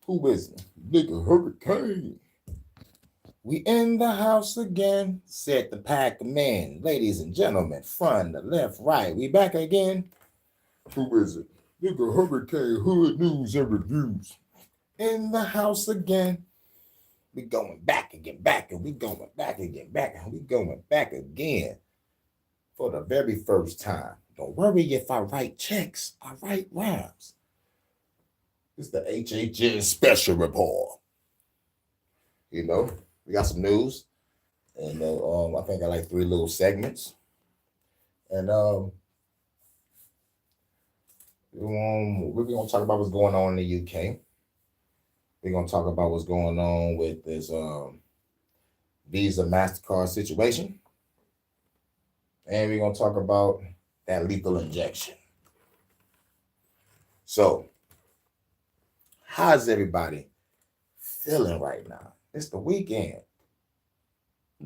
Who is it? Nigga Hurricane. We in the house again, said the pack of men. Ladies and gentlemen, front, the left, right. We back again. Who is it? Nigga Hurricane, hood news and reviews. In the house again. We going back again, back, and we going back again, back, and we going back again for the very first time. Don't worry if I write checks, I write rhymes. It's the HHN Special Report. You know, we got some news, and I think I like 3 little segments, and we're gonna talk about what's going on in the UK. We're gonna talk about what's going on with this Visa MasterCard situation, and we're gonna talk about that lethal injection. So, how's everybody feeling right now? It's the weekend.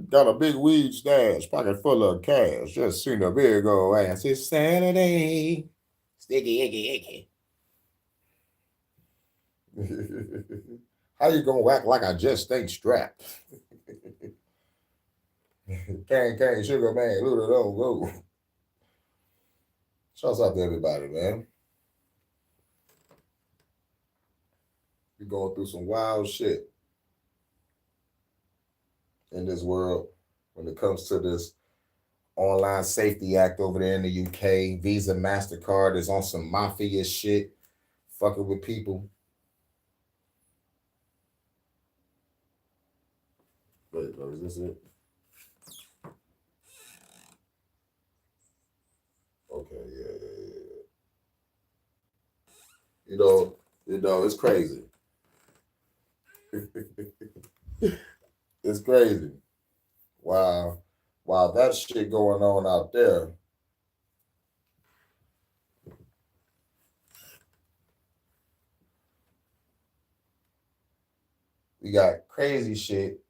Got a big weed stash, pocket full of cash. Just seen a big old ass. It's Saturday. Sticky, icky, icky. How you gonna act like I just ain't strapped? Cane, sugar man, Luda don't go. Shouts out to everybody, man. We're going through some wild shit in this world when it comes to this Online Safety Act over there in the UK. Visa MasterCard is on some mafia shit, fucking with people. Wait, is this it? Okay, yeah. You know, it's crazy. It's crazy. While that shit going on out there, we got crazy shit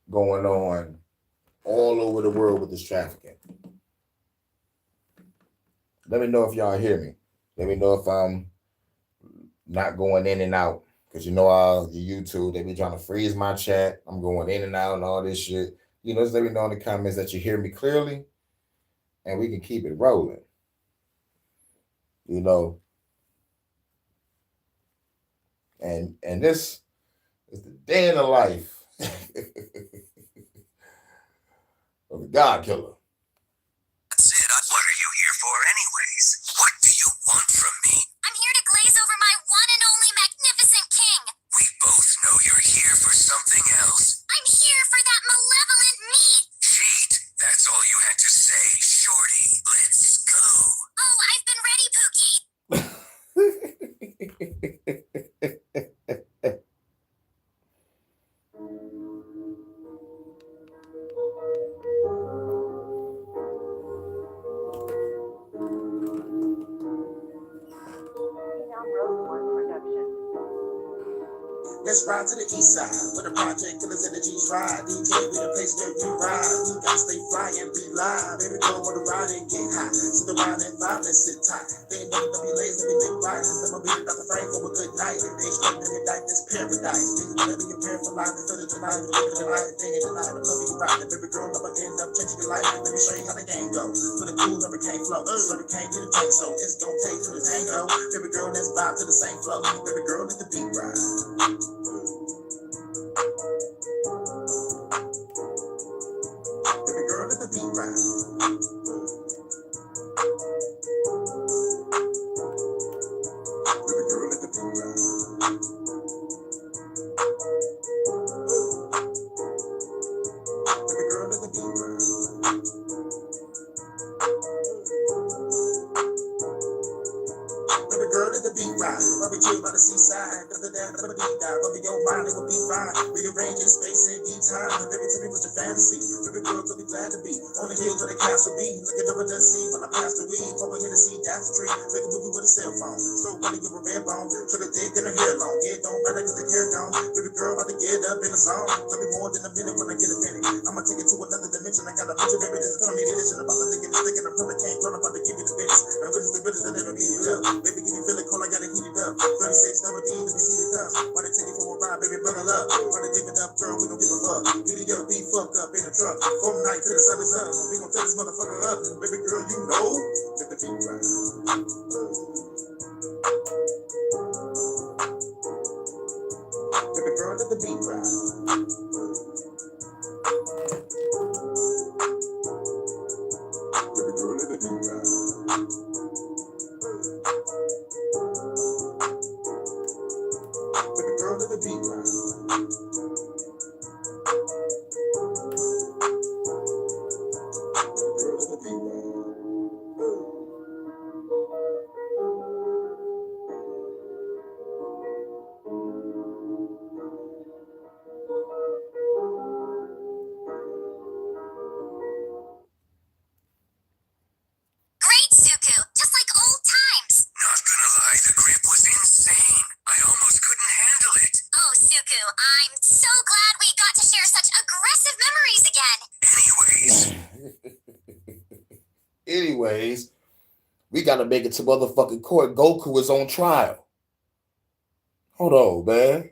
going on all over the world with this trafficking. Let me know if y'all hear me. Let me know if I'm not going in and out. Because you know how the YouTube, they be trying to freeze my chat. I'm going in and out and all this shit. You know, just let me know in the comments that you hear me clearly. And we can keep it rolling. You know. And this is the day in the life of the God Killer. That's it. What are you here for anyways? What do you want from me? I'm here to glaze over my one and only magnificent king. We both know you're here for something else. I'm here for that malevolent meat. Cheat. That's all you had to say, Shorty. Let's go. Oh, I've been ready, Pookie. Let's ride to the east side, where the project killers and the G's ride. DK be the place where you ride. You gotta stay fly and be live. Every girl wanna ride and get high. So the ride and vibe, let's sit tight. They ain't never be lazy, we think right. Never be about the frame for a good night. And they straight to midnight, this paradise. Things whatever you're prepared for life, and feel it tonight. We live it tonight, day and night. I love you right. And every girl never end up changing your life. Let me show you how the game go. For the cool hurricane flow. Hurricane to the tank, so it's gonna take to the tango. Every girl that's vibe to the same flow. Every girl let the beat ride. Every girl let the beat ride. Every girl let the beat ride. Every girl let the beat ride. Every girl let the beat ride. While we chill by the seaside, got the down, never the beat down. Over your mind, it will be fine. Rearrange your space and be time. Baby, tell me what your fantasy. Every girl could be glad to be on the hills where the castle be. Looking over the sea when I pass the weed. Over here to see that's the tree. Make a movie with a cell phone. So funny, give a red bone. Sugar thick and her hair long. Yeah, don't matter cause the hair gone. Every girl about to get up in the zone. Tell me more than a minute when I get a penny. I'ma take it to another dimension. I got a picture, baby, this is telling me the edition. About to lick it, stick it, I'm probably can't turn about to give you the business. And this is the business that never get it up. Baby, can you feel it cold? I gotta heat it up. 36 double D, let me see the cups. baby, buckle up. Wanna give it up, girl, we don't give a fuck. Video be fucked up in the truck. From night till the sun is up. We gon' tell this motherfucker up. Baby girl, you know. Let the beat drop. Baby girl, let the beat drop. Baby girl, let the beat drop. Baby girl, let the beat drop. Baby girl, let the beat drop. Great, Suku. Just like old times. Not gonna lie, the grip was insane. I almost couldn't handle it. Oh, Suku, I'm so glad we got to share such aggressive memories again. Anyways, we gotta make it to motherfucking court. Goku is on trial. Hold on, man.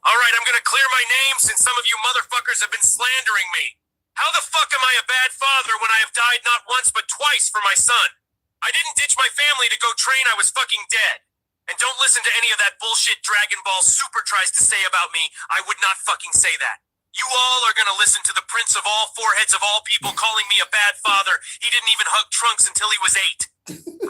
All right, I'm gonna clear my name since some of you motherfuckers have been slandering me. How the fuck am I a bad father when I have died not once but twice for my son? I didn't ditch my family to go train, I was fucking dead. And don't listen to any of that bullshit Dragon Ball Super tries to say about me. I would not fucking say that. You all are gonna listen to the prince of all foreheads of all people calling me a bad father. He didn't even hug Trunks until he was 8.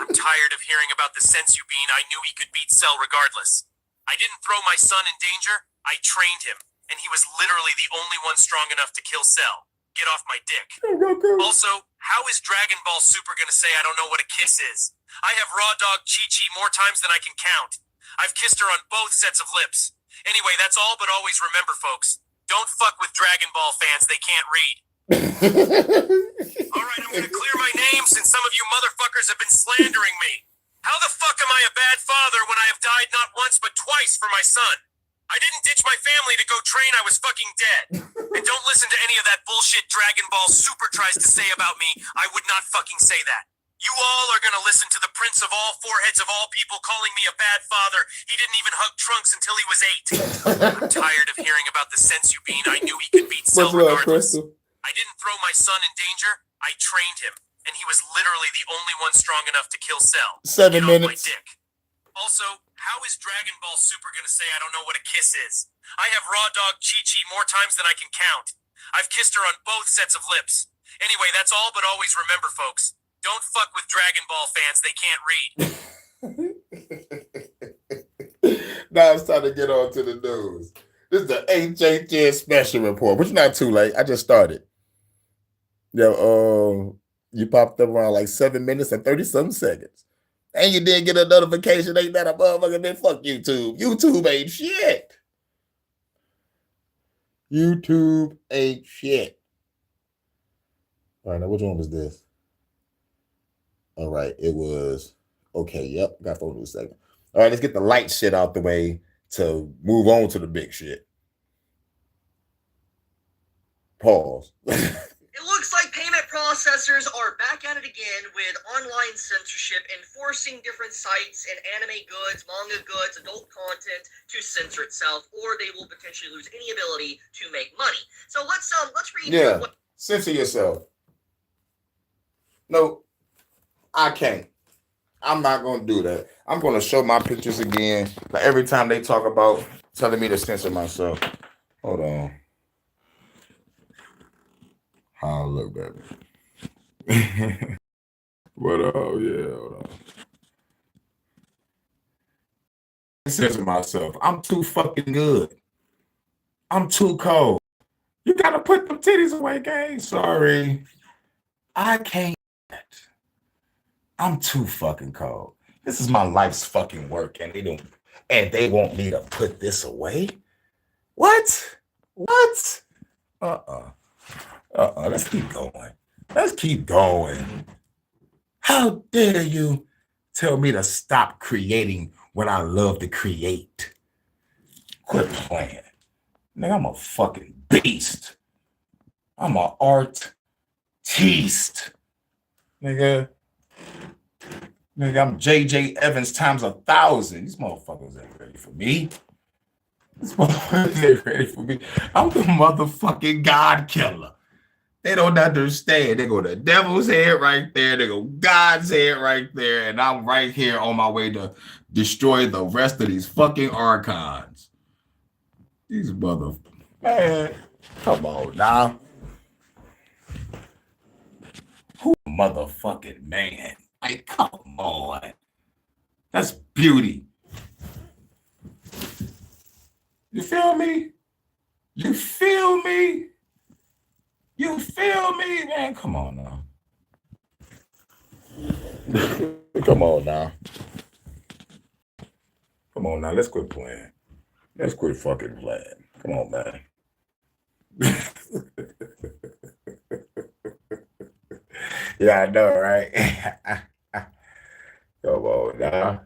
I'm tired of hearing about the sensu bean. I knew he could beat Cell regardless. I didn't throw my son in danger. I trained him, and he was literally the only one strong enough to kill Cell. Get off my dick. Also, how is Dragon Ball Super gonna say I don't know what a kiss is? I have raw dog Chi-Chi more times than I can count. I've kissed her on both sets of lips. Anyway, that's all, but always remember, folks, don't fuck with Dragon Ball fans, they can't read. Alright, I'm gonna clear my name since some of you motherfuckers have been slandering me. How the fuck am I a bad father when I have died not once but twice for my son? I didn't ditch my family to go train, I was fucking dead. And don't listen to any of that bullshit Dragon Ball Super tries to say about me. I would not fucking say that. You all are gonna listen to the prince of all foreheads of all people calling me a bad father. He didn't even hug Trunks until he was 8. I'm tired of hearing about the sensu bean. I knew he could beat Cell regardless. I didn't throw my son in danger. I trained him, and he was literally the only one strong enough to kill Cell. 7 Get minutes. off my dick. Also, how is Dragon Ball Super gonna say I don't know what a kiss is? I have raw dog Chi-Chi more times than I can count. I've kissed her on both sets of lips. Anyway, that's all, but always remember, folks, don't fuck with Dragon Ball fans, they can't read. Now it's time to get on to the news. This is the HHN Special Report, which is not too late. I just started. Yo, you popped up around like 7 minutes and 30-something seconds. And you didn't get a notification. Ain't that a motherfucker? Then fuck YouTube. YouTube ain't shit. YouTube ain't shit. All right, now which one was this? All right, it was, okay, yep, got 4 news seconds. All right, let's get the light shit out the way to move on to the big shit. Pause. It looks like payment processors are back at it again with online censorship, enforcing different sites and anime goods, manga goods, adult content to censor itself, or they will potentially lose any ability to make money. So let's read. Yeah, censor yourself. No, I can't. I'm not going to do that. I'm going to show my pictures again. Like every time they talk about telling me to censor myself. Hold on. How look, baby. But yeah, hold on. Censor myself. I'm too fucking good. I'm too cold. You gotta put them titties away, gang. Sorry. I can't. I'm too fucking cold. This is my life's fucking work, and they want me to put this away? What? What? Let's keep going. Let's keep going. How dare you tell me to stop creating when I love to create? Quit playing. Nigga, I'm a fucking beast. I'm an artiste. Nigga. Nigga, I'm JJ Evans times 1,000. These motherfuckers ain't ready for me. These motherfuckers ain't ready for me. I'm the motherfucking God killer. They don't understand. They go the devil's head right there. They go God's head right there. And I'm right here on my way to destroy the rest of these fucking archons. These motherfuckers. Man, come on now. Who motherfucking man? Like, come on. That's beauty. You feel me? You feel me? You feel me, man? Come on now. Come on now. Come on now. Let's quit playing. Let's quit fucking playing. Come on, man. Yeah, I know, right? Come on now.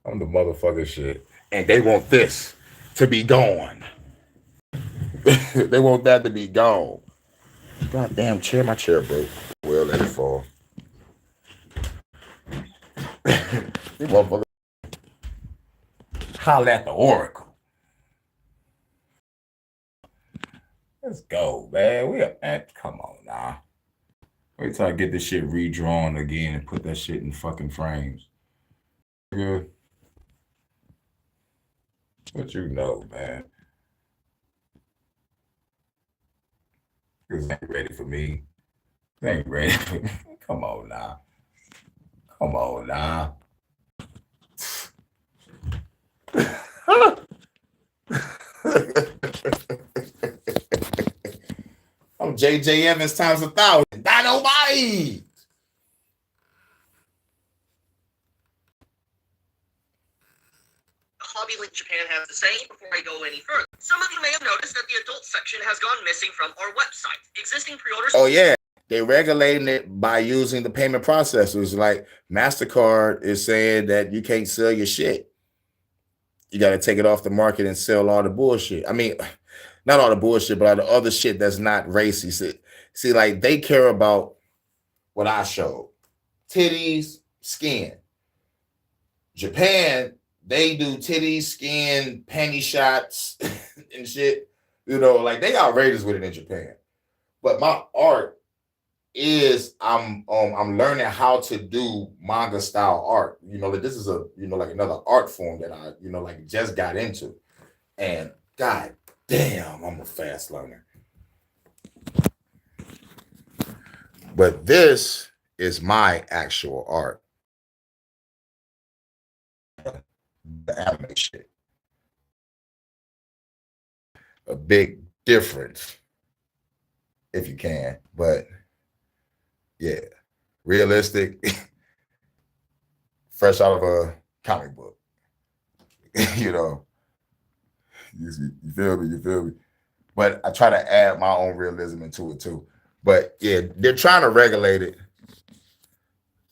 I'm the motherfucking shit. And they want this to be gone. They want that to be gone. Goddamn chair, my chair broke. Well, let it fall. You motherfucker. Holla at the Oracle. Let's go, man. We up, man. Come on now. Wait till I get this shit redrawn again and put that shit in fucking frames. Good. What you know, man? This ain't ready for me. This ain't ready for me. Come on now. Come on now. I'm JJ Evans times 1,000. Dynamite. Hobby Link Japan has to say before I go any further. Some of you may have noticed that the adult section has gone missing from our website. Existing pre-orders. Oh yeah, they're regulating it by using the payment processors. Like MasterCard is saying that you can't sell your shit. You got to take it off the market and sell all the bullshit. I mean, not all the bullshit, but all the other shit that's not racist. See, like they care about what I showed: titties, skin. Japan, they do titties, skin, panty shots, and shit. You know, like they outrageous with it in Japan. But my art is I'm learning how to do manga style art. You know, like this is a like another art form that I like just got into. And god damn, I'm a fast learner. But this is my actual art. The anime shit. A big difference, if you can, but yeah, realistic, fresh out of a comic book. You feel me? You feel me? But I try to add my own realism into it too. But yeah, they're trying to regulate it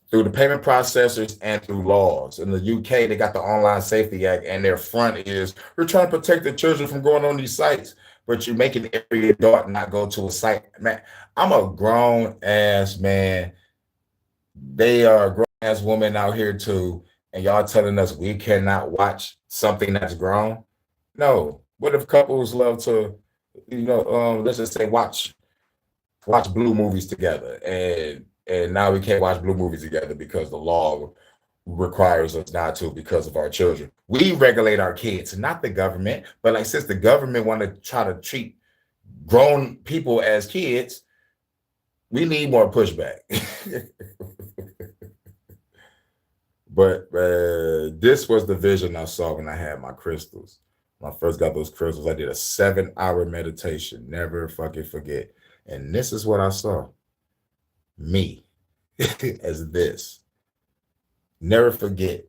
through the payment processors and through laws. In the UK, they got the Online Safety Act, and their front is, we're trying to protect the children from going on these sites, but you're making every adult not go to a site. Man, I'm a grown-ass man. They are a grown-ass woman out here too, and y'all telling us we cannot watch something that's grown? No. What if couples love to, let's just say watch blue movies together, and now we can't watch blue movies together because the law requires us not to because of our children. We regulate our kids, not the government. But like, since the government want to try to treat grown people as kids, we need more pushback. But this was the vision I saw when I had my crystals. When I first got those crystals, I did a 7-hour meditation. Never fucking forget. And this is what I saw. Me as this. Never forget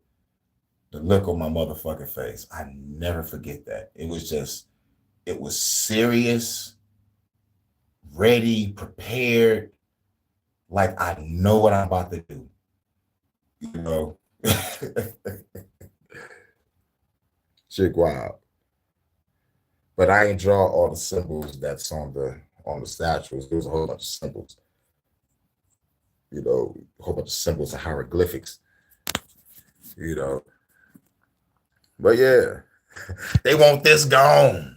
the look on my motherfucking face. I never forget that. It was serious, ready, prepared, like I know what I'm about to do. Shit wild. But I ain't draw all the symbols that's on the statues. There was a whole bunch of symbols. A whole bunch of symbols and hieroglyphics. You know. But yeah, they want this gone.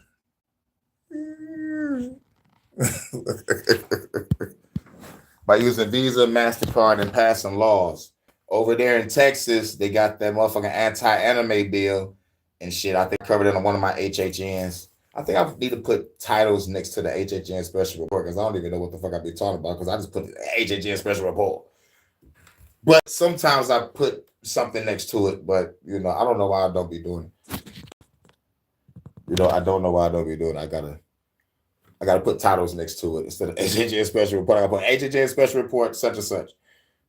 By using Visa, MasterCard, and passing laws. Over there in Texas, they got that motherfucking anti-anime bill and shit. I think covered it on one of my HHNs. I think I need to put titles next to the HHN Special Report because I don't even know what the fuck I be talking about because I just put HHN Special Report. But sometimes I put something next to it, but you know, I don't know why I don't be doing it. You know, I don't know why I don't be doing it. I gotta put titles next to it instead of HHN Special Report. I gotta put HHN Special Report, such and such.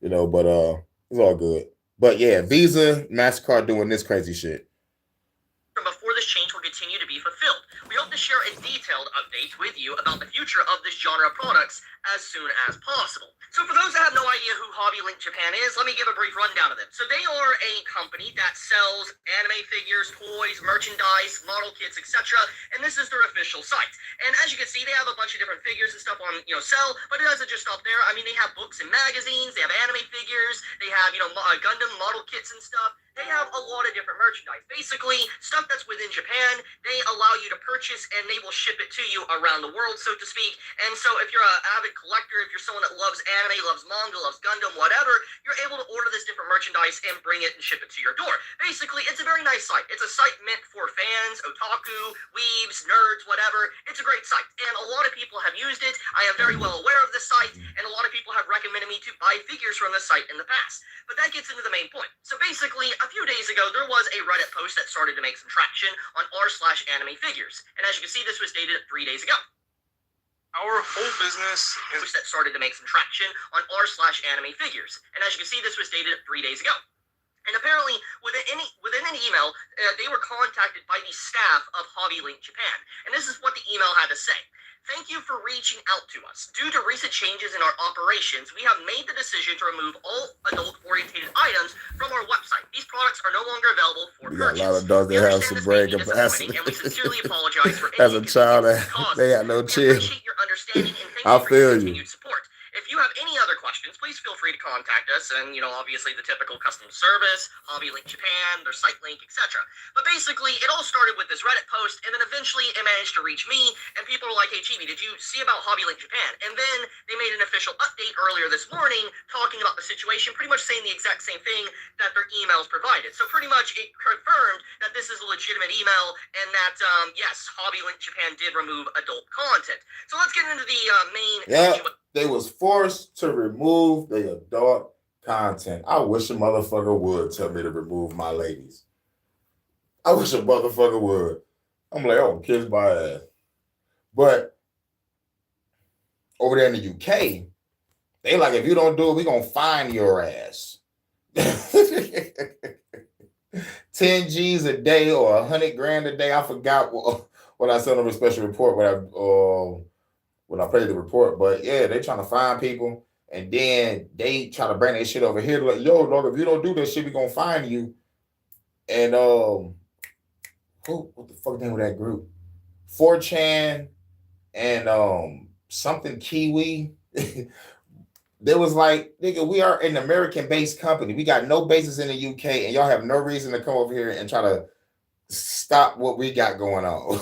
You know, but it's all good. But yeah, Visa, MasterCard doing this crazy shit. Before this change will continue to be fulfilled. We hope to share a detailed update with you about the future of this genre of products as soon as possible. So for those that have no idea who Hobby Link Japan is, let me give a brief rundown of them. So they are a company that sells anime figures, toys, merchandise, model kits, etc. And this is their official site. And as you can see, they have a bunch of different figures and stuff on, sell, but it doesn't just stop there. I mean, they have books and magazines, they have anime figures, they have, Gundam model kits and stuff. They have a lot of different merchandise. Basically, stuff that's within Japan, they allow you to purchase and they will ship it to you around the world, so to speak. And so if you're an avid collector, if you're someone that loves anime, loves manga, loves Gundam, whatever, you're able to order this different merchandise and bring it and ship it to your door. Basically, it's a very nice site. It's a site meant for fans, otaku, weebs, nerds, whatever. It's a great site. And a lot of people have used it. I am very well aware of this site, and a lot of people have recommended me to buy figures from this site in the past. But that gets into the main point. So basically, a few days ago, there was a Reddit post that started to make some traction on r/anime figures. And as you can see, this was dated 3 days ago. Our whole business is That started to make some traction on r/anime figures. And as you can see, this was dated 3 days ago. And apparently, within an email, they were contacted by the staff of Hobby Link Japan. And this is what the email had to say. Thank you for reaching out to us. Due to recent changes in our operations, we have made the decision to remove all adult-oriented items from our website. These products are no longer available for purchase. A lot of dogs that have some brag capacity. And we sincerely apologize for As a child, they had no chill. Appreciate your understanding and thank I you for feel your you. continued support. If you have any other questions, please feel free to contact us. And, obviously the typical customer service, Hobby Link Japan, their site link, etc. But basically, it all started with this Reddit post, and then eventually it managed to reach me, and people were like, hey, Chibi, did you see about Hobby Link Japan? And then they made an official update earlier this morning talking about the situation, pretty much saying the exact same thing that their emails provided. So pretty much it confirmed that this is a legitimate email, and that, yes, Hobby Link Japan did remove adult content. So let's get into the main... Yeah. They was forced to remove the adult content. I wish a motherfucker would tell me to remove my ladies. I wish a motherfucker would. I'm like, oh, kiss my ass. But over there in the UK, they like, if you don't do it, we gonna fine your ass. 10 G's a day or 100 grand a day. I forgot what I said on the special report when I played the report, but yeah, they trying to find people, and then they trying to bring that shit over here. Like, yo, dog, if you don't do this shit, we gonna find you. And what the fuck name of that group? 4chan and something Kiwi. There was like, nigga, we are an American-based company. We got no bases in the UK, and y'all have no reason to come over here and try to stop what we got going on.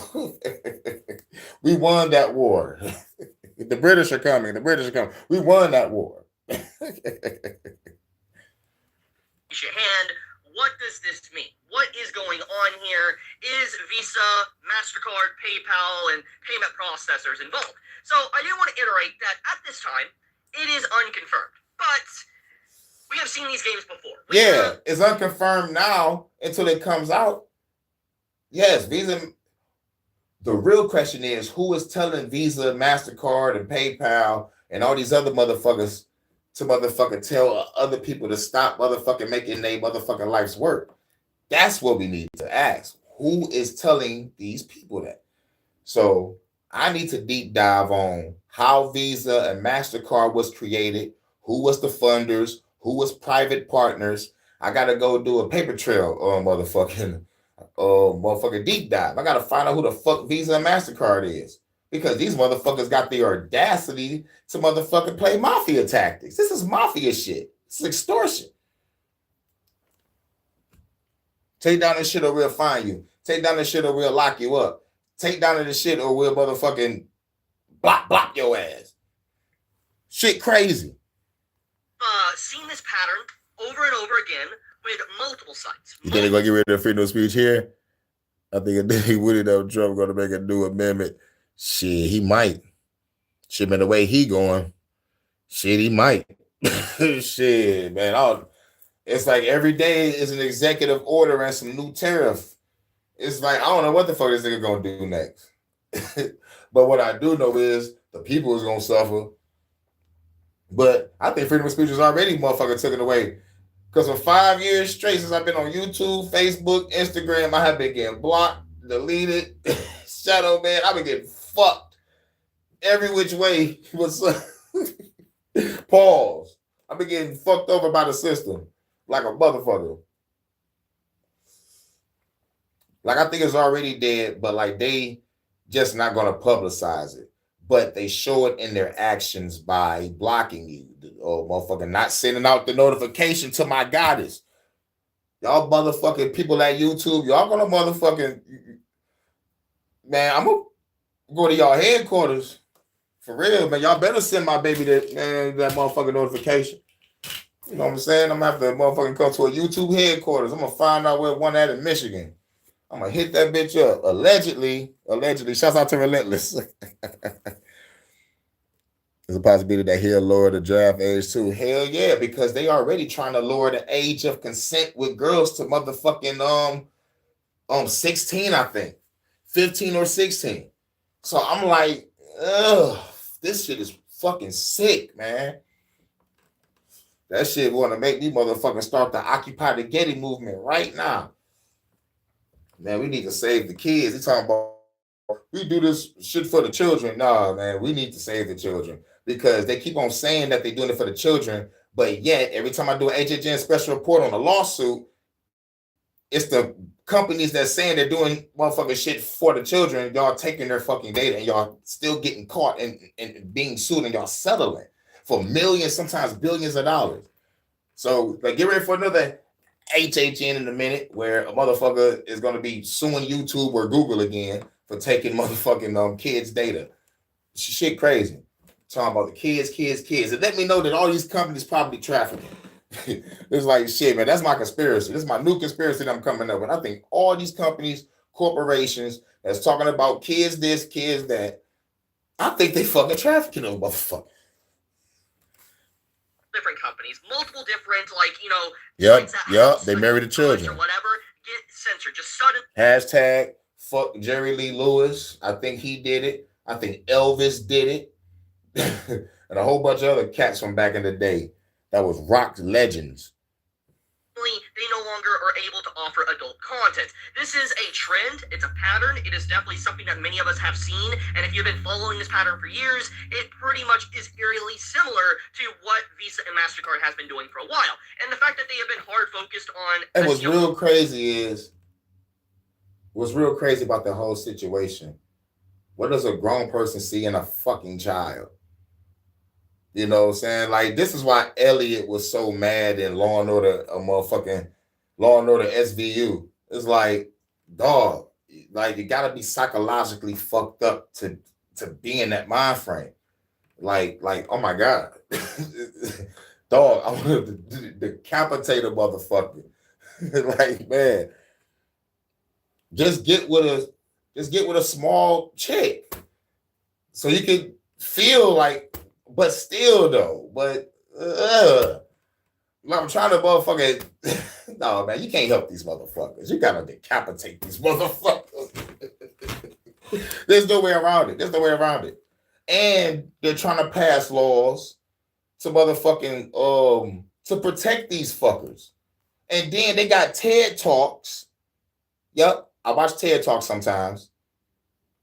We won that war. The British are coming. We won that war. Your hand. What does this mean? What is going on here? Is Visa, MasterCard, PayPal, and payment processors involved? So I do want to iterate that at this time, it is unconfirmed. But we have seen these games before. It's unconfirmed now until it comes out. Yes, Visa. The real question is, who is telling Visa, MasterCard, and PayPal, and all these other motherfuckers to motherfucking tell other people to stop motherfucking making their motherfucking life's work? That's what we need to ask. Who is telling these people that? So I need to deep dive on how Visa and MasterCard was created, who was the funders, who was private partners. I got to go do a paper trail on motherfucking deep dive. I gotta find out who the fuck Visa and MasterCard is, because these motherfuckers got the audacity to motherfucking play mafia tactics. This is mafia shit. It's extortion. Take down this shit or we'll find you. Take down this shit or we'll lock you up. Take down this shit or we'll motherfucking block your ass. Shit crazy. Seen this pattern over and over again with multiple sites. You think they're gonna get rid of freedom of speech here? I think Woody Trump gonna make a new amendment. Shit, he might. Shit, man, the way he going, shit, he might. Shit, man. It's like every day is an executive order and some new tariff. It's like I don't know what the fuck this nigga gonna do next. But what I do know is the people is gonna suffer. But I think freedom of speech is already motherfucker taken away. Because for 5 years straight since I've been on YouTube, Facebook, Instagram, I have been getting blocked, deleted, shadow man. I've been getting fucked every which way. Pause. I've been getting fucked over by the system like a motherfucker. Like I think it's already dead, but like they just not gonna publicize it. But they show it in their actions by blocking you. Or motherfucker not sending out the notification to my goddess. Y'all motherfucking people at YouTube, y'all gonna motherfucking, man, I'm gonna go to y'all headquarters. For real, man. Y'all better send my baby that motherfucking notification. You know what I'm saying? I'm gonna have to motherfucking come to a YouTube headquarters. I'm gonna find out where one at in Michigan. I'm gonna hit that bitch up. Allegedly. Shouts out to Relentless. There's a possibility that he'll lower the draft age too. Hell yeah, because they already trying to lower the age of consent with girls to motherfucking 16, I think. 15 or 16. So I'm like, ugh, this shit is fucking sick, man. That shit want to make me motherfucking start the Occupy the Getty movement right now. Man, we need to save the kids. They talking about we do this shit for the children. Nah, man, we need to save the children because they keep on saying that they're doing it for the children, but yet every time I do an HHN Special Report on a lawsuit, it's the companies that's saying they're doing motherfucking shit for the children. Y'all taking their fucking data and y'all still getting caught and being sued and y'all settling for millions, sometimes billions of dollars. So like, get ready for another HHN in a minute where a motherfucker is going to be suing YouTube or Google again for taking motherfucking kids' data. Shit crazy. Talking about the kids. And let me know that all these companies probably trafficking. It's like, shit, man, that's my conspiracy. This is my new conspiracy that I'm coming up with. I think all these companies, corporations that's talking about kids this, kids that, I think they fucking trafficking those motherfuckers. Different companies, multiple different, like, you know, Yep, they marry the children. Or whatever, get censored. Just sudden. Hashtag fuck Jerry Lee Lewis. I think he did it. I think Elvis did it. And a whole bunch of other cats from back in the day that was rock legends. They no longer are able to offer adult content. This is a trend. It's a pattern. It is definitely something that many of us have seen. And if you've been following this pattern for years, it pretty much is eerily similar to what Visa and MasterCard has been doing for a while. And the fact that they have been hard focused on. And what's real crazy about the whole situation, what does a grown person see in a fucking child? You know what I'm saying? Like, this is why Elliot was so mad in Law and Order, Law and Order SVU. It's like, dog, like, you gotta be psychologically fucked up to be in that mind frame. Like, oh my God. Dog, I want to decapitate a motherfucker. Like, man, just get with a small chick. So you can feel like, but still though, I'm trying to motherfucking, no man, you can't help these motherfuckers. You gotta decapitate these motherfuckers. There's no way around it. And they're trying to pass laws to motherfucking, to protect these fuckers. And then they got TED Talks. Yep, I watch TED Talks sometimes.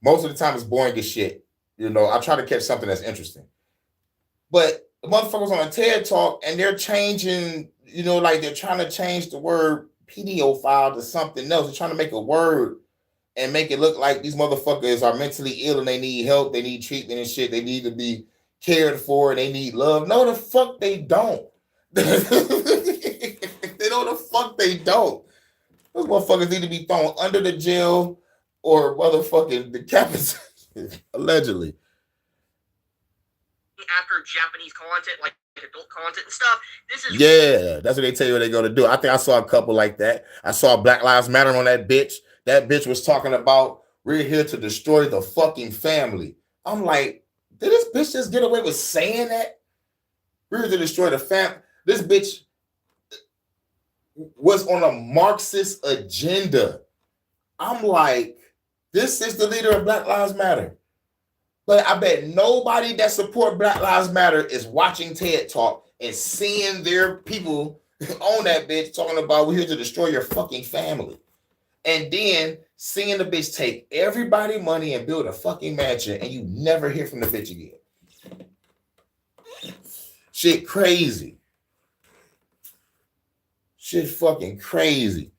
Most of the time it's boring as shit. You know, I try to catch something that's interesting. But the motherfuckers on a TED Talk and they're changing, you know, like they're trying to change the word pedophile to something else. They're trying to make a word and make it look like these motherfuckers are mentally ill and they need help, they need treatment and shit, they need to be cared for, and they need love. No, the fuck they don't. They know the fuck they don't. Those motherfuckers need to be thrown under the jail or motherfucking decapitated, allegedly. After Japanese content, like adult content and stuff. This is Yeah, that's what they tell you what they're gonna do. I think I saw a couple like that. I saw Black Lives Matter on that bitch. That bitch was talking about we're here to destroy the fucking family. I'm like, did this bitch just get away with saying that? We're here to destroy the family. This bitch was on a Marxist agenda. I'm like, this is the leader of Black Lives Matter. But I bet nobody that support Black Lives Matter is watching TED Talk and seeing their people on that bitch talking about we're here to destroy your fucking family. And then seeing the bitch take everybody money and build a fucking mansion and you never hear from the bitch again. Shit crazy. Shit fucking crazy.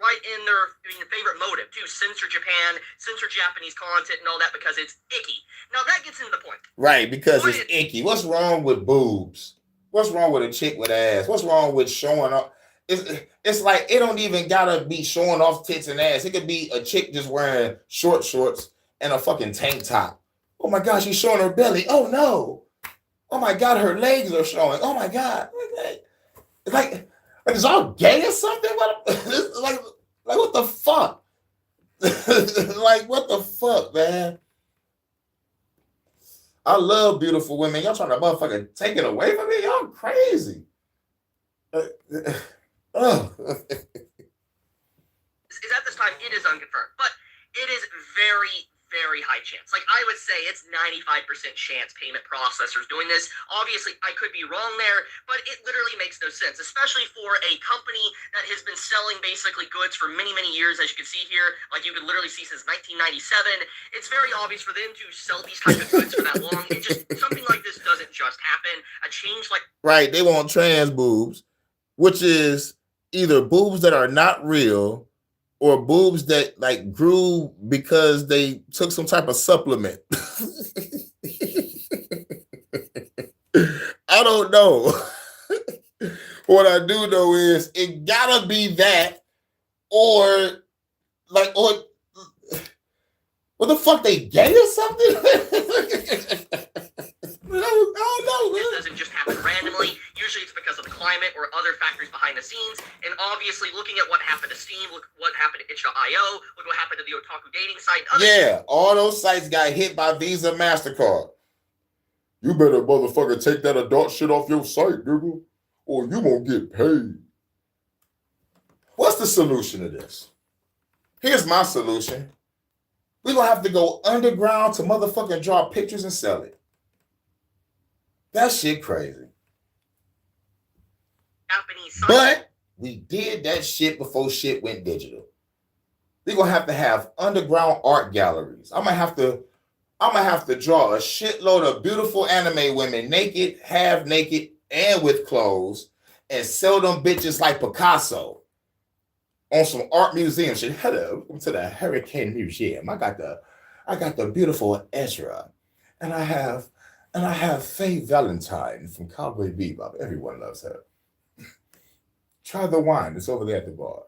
right in their favorite motive to censor Japan, censor Japanese content and all that because it's icky. Now that gets into the point. Right, because it's icky. What's wrong with boobs? What's wrong with a chick with ass? What's wrong with showing off? It's like it don't even gotta be showing off tits and ass. It could be a chick just wearing short shorts and a fucking tank top. Oh my gosh, she's showing her belly. Oh no. Oh my god, her legs are showing. Oh my god. It's like is all gay or something? Like what the fuck? Like what the fuck, man? I love beautiful women. Y'all trying to motherfucker take it away from me? Y'all crazy. Is at this time it is unconfirmed, but it is very, very high chance. Like I would say it's 95% chance payment processors doing this. Obviously, I could be wrong there, but it literally makes no sense, especially for a company that has been selling basically goods for many, many years, as you can see here. Like you could literally see since 1997. It's very obvious for them to sell these types of goods for that long. It just something like this doesn't just happen. A change like right, they want trans boobs, which is either boobs that are not real or boobs that like grew because they took some type of supplement. I don't know. What I do know is it gotta be that or what the fuck, they gay or something? I don't know. This doesn't just happen randomly. Usually it's because of the climate or other factors behind the scenes. And obviously looking at what happened to Steam, look what happened to itch.io, look what happened to the Otaku dating site. Yeah, all those sites got hit by Visa, MasterCard. You better motherfucker take that adult shit off your site, nigga, or you won't get paid. What's the solution to this? Here's my solution. We're going to have to go underground to motherfucking draw pictures and sell it. That shit crazy. But we did that shit before shit went digital. We're going to have underground art galleries. I'm going to have to draw a shitload of beautiful anime women naked, half naked, and with clothes and sell them bitches like Picasso on some art museum shit. Hello, welcome to the Hurricane Museum. I got the beautiful Ezra, and I have Faye Valentine from Cowboy Bebop. Everyone loves her. Try the wine. It's over there at the bar.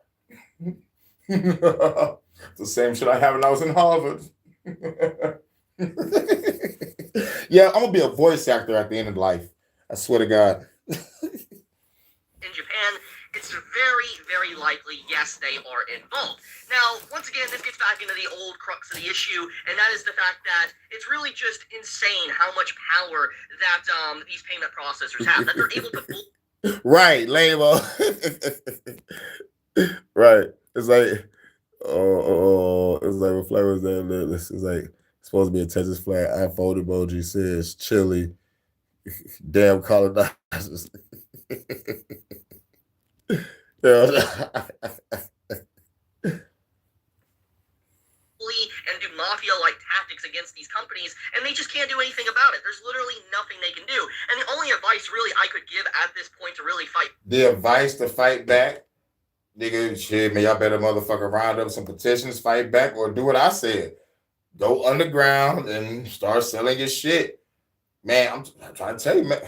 It's the same shit I had when I was in Harvard. Yeah, I'm gonna be a voice actor at the end of life. I swear to God. In Japan, it's very, very likely, yes, they are involved. Now, once again, this gets back into the old crux of the issue, and that is the fact that it's really just insane how much power that these payment processors have, that they're able to... Right, label. Right. It's like, it's like what flavor is that? It's like it's supposed to be a Texas flag. iPhone emoji says chili. Damn colonizers. And do mafia-like tactics against these companies, and they just can't do anything about it. There's literally nothing they can do. And the only advice really I could give at this point to really fight... The advice to fight back? Nigga, shit, man, y'all better motherfucker round up some petitions, fight back, or do what I said. Go underground and start selling your shit. Man, I'm trying to tell you, man,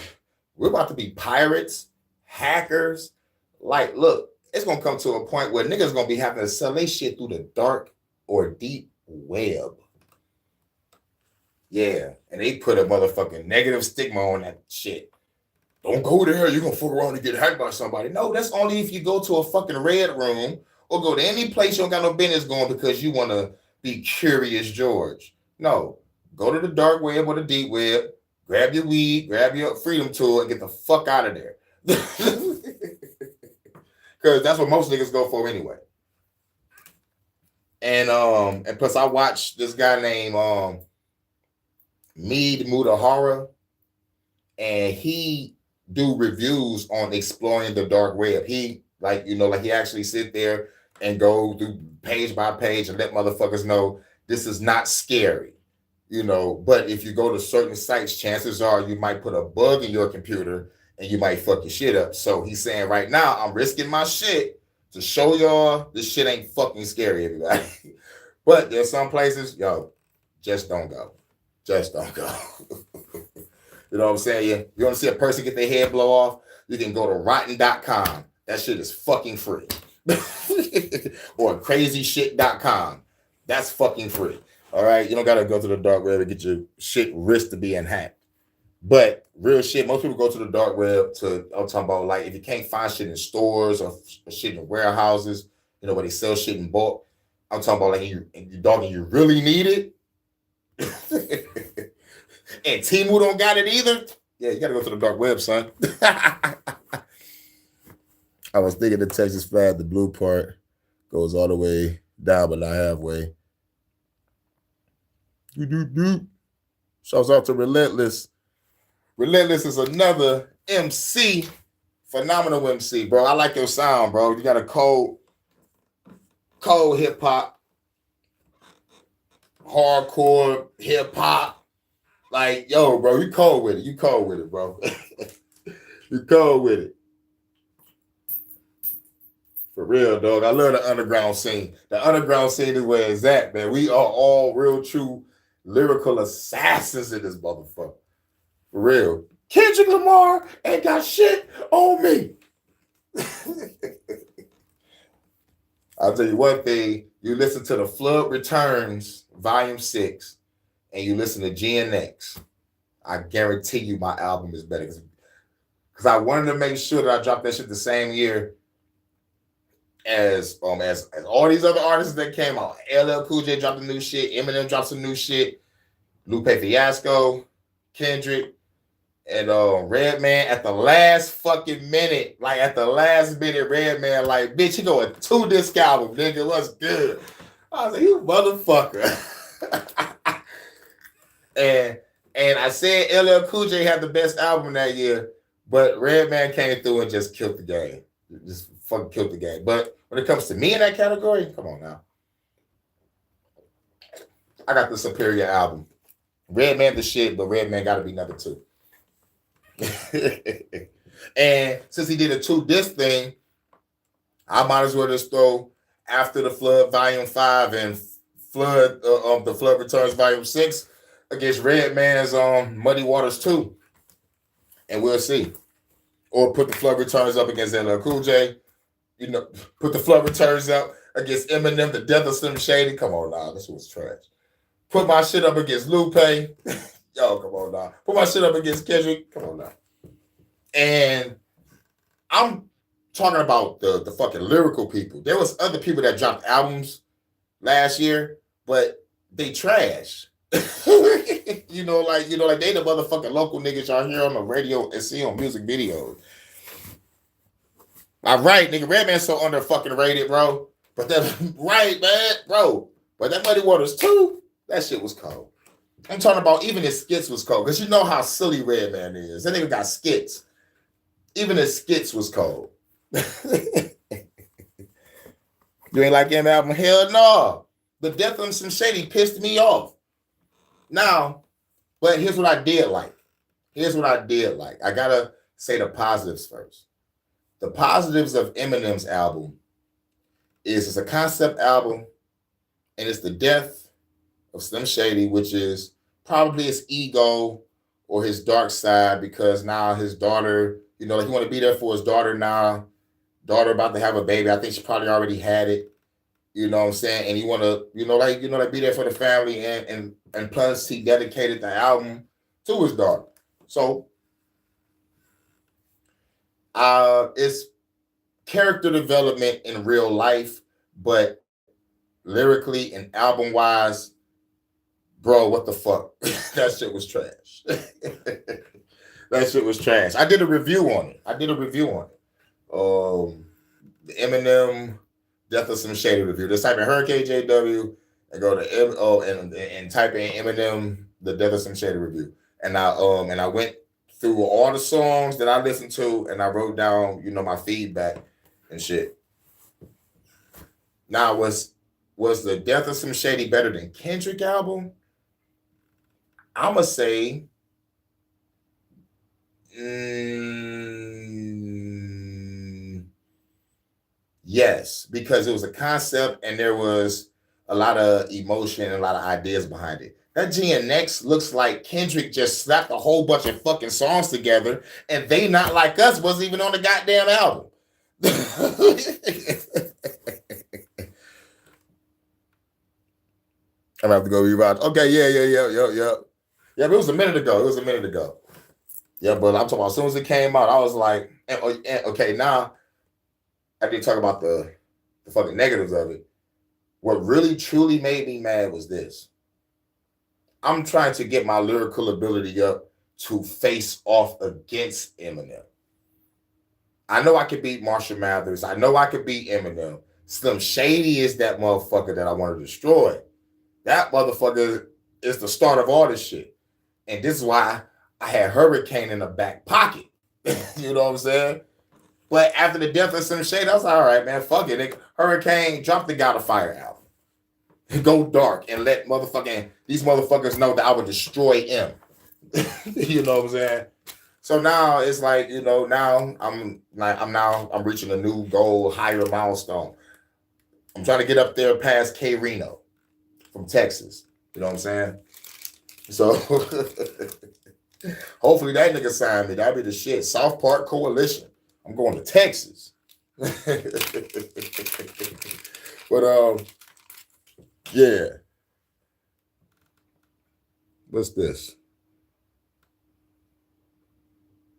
we're about to be pirates, hackers. Like, look, it's gonna come to a point where niggas gonna be having to sell their shit through the dark or deep web. Yeah, and they put a motherfucking negative stigma on that shit. Don't go there, you're gonna fuck around and get hacked by somebody. No, that's only if you go to a fucking red room or go to any place you don't got no business going because you wanna be Curious George. No, go to the dark web or the deep web, grab your weed, grab your freedom tool, and get the fuck out of there. Because that's what most niggas go for anyway. And plus I watched this guy named Mead Mutahara, and he do reviews on exploring the dark web. He he actually sit there and go through page by page and let motherfuckers know this is not scary. But if you go to certain sites, chances are you might put a bug in your computer and you might fuck your shit up. So he's saying right now, I'm risking my shit to show y'all this shit ain't fucking scary, everybody. But there's some places, just don't go. Just don't go. You know what I'm saying? You want to see a person get their head blow off? You can go to rotten.com. That shit is fucking free. Or crazyshit.com. That's fucking free. All right? You don't got to go to the dark web and get your shit risked to being hacked. But real shit, most people go to the dark web I'm talking about, like, if you can't find shit in stores or shit in warehouses, where they sell shit in bulk. I'm talking about, like, you really need it. And Temu don't got it either. Yeah, you got to go to the dark web, son. I was thinking the Texas flag, the blue part goes all the way down, but not halfway. Shouts out to Relentless. Relentless is another MC, phenomenal MC, bro. I like your sound, bro. You got a cold hip hop, hardcore hip hop. Like, yo, bro, you cold with it. You cold with it, bro. You cold with it. For real, dog. I love the underground scene. The underground scene is where it's at, man. We are all real, true lyrical assassins in this motherfucker. For real. Kendrick Lamar ain't got shit on me. I'll tell you one thing. You listen to the Flood Returns, Volume 6, and you listen to GNX. I guarantee you my album is better. Because I wanted to make sure that I dropped that shit the same year as all these other artists that came out. LL Cool J dropped the new shit. Eminem dropped some new shit. Lupe Fiasco, Kendrick, and Redman at the last fucking minute. Like, at the last minute, Redman, like, bitch, you going 2-disc album, nigga. What's good? I was like, you motherfucker. And I said LL Cool J had the best album that year, but Redman came through and just killed the game. Just fucking killed the game. But when it comes to me in that category, come on now. I got the superior album. Redman the shit, but Redman got to be number 2. And since he did a 2-disc thing, I might as well just throw After the Flood Volume 5 and the Flood Returns Volume 6 against Redman's Muddy Waters 2. And we'll see. Or put the Flood Returns up against LL Cool J. Put the Flood Returns up against Eminem, The Death of Slim Shady. Come on now, this was trash. Put my shit up against Lupe. Yo, come on now. Put my shit up against Kendrick. Come on now. And I'm talking about the fucking lyrical people. There was other people that dropped albums last year, but they trash. Like they the motherfucking local niggas y'all hear on the radio and see on music videos. All right, nigga, Redman's so under fucking rated, bro. But that right, man, bro. But that Muddy Waters 2, that shit was cold. I'm talking about even his skits was cold. Because you know how silly Redman is. That nigga got skits. Even his skits was cold. You ain't like him album? Hell no. The Death of Some Shady pissed me off. Now, but here's what I did like. I gotta say the positives first. The positives of Eminem's album is it's a concept album, and it's the death of Slim Shady, which is probably his ego or his dark side, because now his daughter, You know, like he want to be there for his daughter now. Daughter about to have a baby. I think she probably already had it. You know what I'm saying? And he want to, like be there for the family. And plus he dedicated the album to his daughter. So it's character development in real life, but lyrically and album wise, bro, what the fuck? That shit was trash. That shit was trash. I did a review on it. The Eminem Death of Some Shady review. Just type in Hurricane JW and go to and type in Eminem The Death of Some Shady review. And I went through all the songs that I listened to and I wrote down, my feedback and shit. Now, was the Death of Some Shady better than Kendrick album? I'ma say yes, because it was a concept and there was a lot of emotion and a lot of ideas behind it. That GNX looks like Kendrick just slapped a whole bunch of fucking songs together and They Not Like Us wasn't even on the goddamn album. I'm gonna have to go rewatch. Okay, yeah. Yeah, but it was a minute ago. Yeah, but I'm talking about as soon as it came out, I was like, okay, now I didn't talk about the fucking negatives of it. What really truly made me mad was this. I'm trying to get my lyrical ability up to face off against Eminem. I know I could beat Marshall Mathers. I know I could beat Eminem. Slim Shady is that motherfucker that I want to destroy. That motherfucker is the start of all this shit. And this is why I had Hurricane in the back pocket. You know what I'm saying? But after the Death of Some Shade, I was like, all right, man, fuck it. Hurricane, drop the God of Fire album. Go dark and let these motherfuckers know that I would destroy him. You know what I'm saying? So now it's like, now I'm reaching a new goal, higher milestone. I'm trying to get up there past K Reno from Texas. You know what I'm saying? So hopefully that nigga sign me. That'd be the shit. South Park Coalition. I'm going to Texas. But yeah. What's this?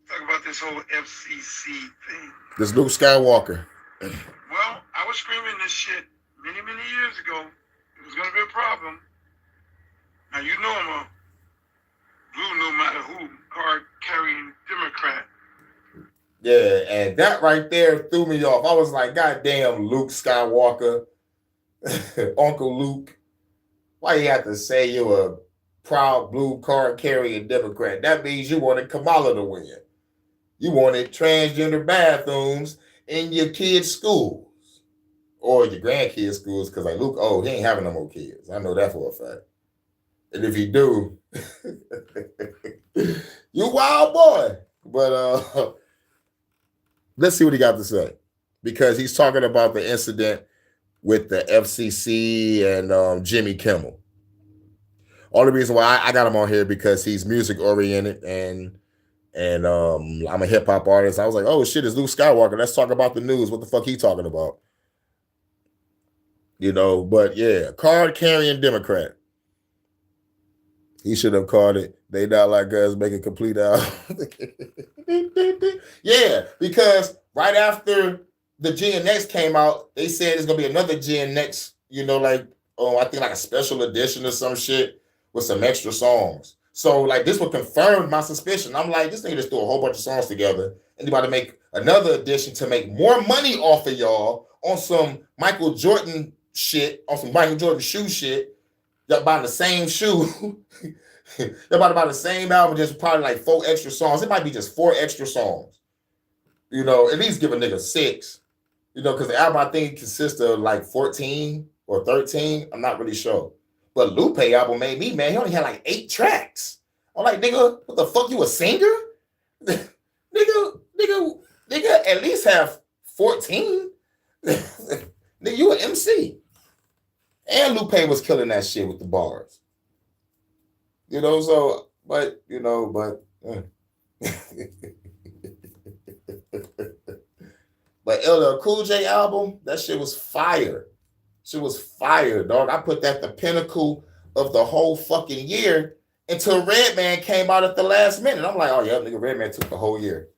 Talk about this whole FCC thing. This Luke Skywalker. Well, I was screaming this shit many years ago. It was going to be a problem. Now, you know I'm a blue no matter who card-carrying Democrat. Yeah, and that right there threw me off. I was like, God damn, Luke Skywalker, Uncle Luke. Why you have to say you're a proud blue card-carrying Democrat? That means you wanted Kamala to win. You wanted transgender bathrooms in your kids' schools. Or your grandkids' schools, because like Luke, he ain't having no more kids. I know that for a fact. And if you do, you wild boy. But let's see what he got to say. Because he's talking about the incident with the FCC and Jimmy Kimmel. All the reason why I got him on here because he's music oriented and I'm a hip hop artist. I was like, oh shit, it's Luke Skywalker. Let's talk about the news. What the fuck he talking about? But yeah, card carrying Democrat. He should have called it They Not Like Us, make a complete album. Yeah, because right after the Gen X came out, they said it's gonna be another Gen X, I think like a special edition or some shit with some extra songs. So like this would confirm my suspicion. I'm like, this nigga just threw a whole bunch of songs together and he about to make another edition to make more money off of y'all on some Michael Jordan shit, on some Michael Jordan shoe shit. Y'all buying the same shoe. They're about to buy the same album, just probably like 4 extra songs. It might be just 4 extra songs. At least give a nigga 6. Because the album I think consists of like 14 or 13. I'm not really sure. But Lupe album made me mad. He only had like 8 tracks. I'm like, nigga, what the fuck? You a singer? nigga, at least have 14. Nigga, you an MC. And Lupe was killing that shit with the bars. But LL Cool J album, that shit was fire. Shit was fire, dog. I put that the pinnacle of the whole fucking year until Redman came out at the last minute. I'm like, oh yeah, nigga, Redman took the whole year.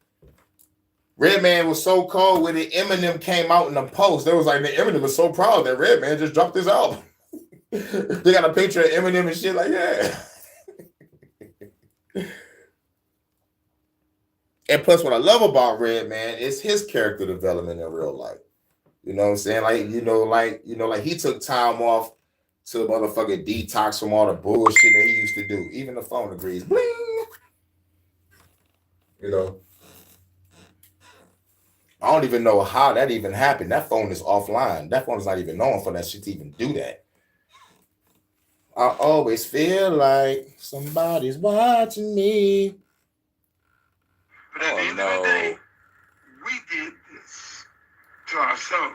Redman was so cold when it. Eminem came out in the post. They was like, Eminem was so proud that Redman just dropped his album. They got a picture of Eminem and shit like, yeah. And plus, what I love about Redman is his character development in real life. You know what I'm saying? Like he took time off to motherfucking detox from all the bullshit that he used to do. Even the phone agrees. Bling. You know. I don't even know how that even happened. That phone is offline. That phone is not even known for that shit to even do that. I always feel like somebody's watching me. But at the end of the day, we did this to ourselves.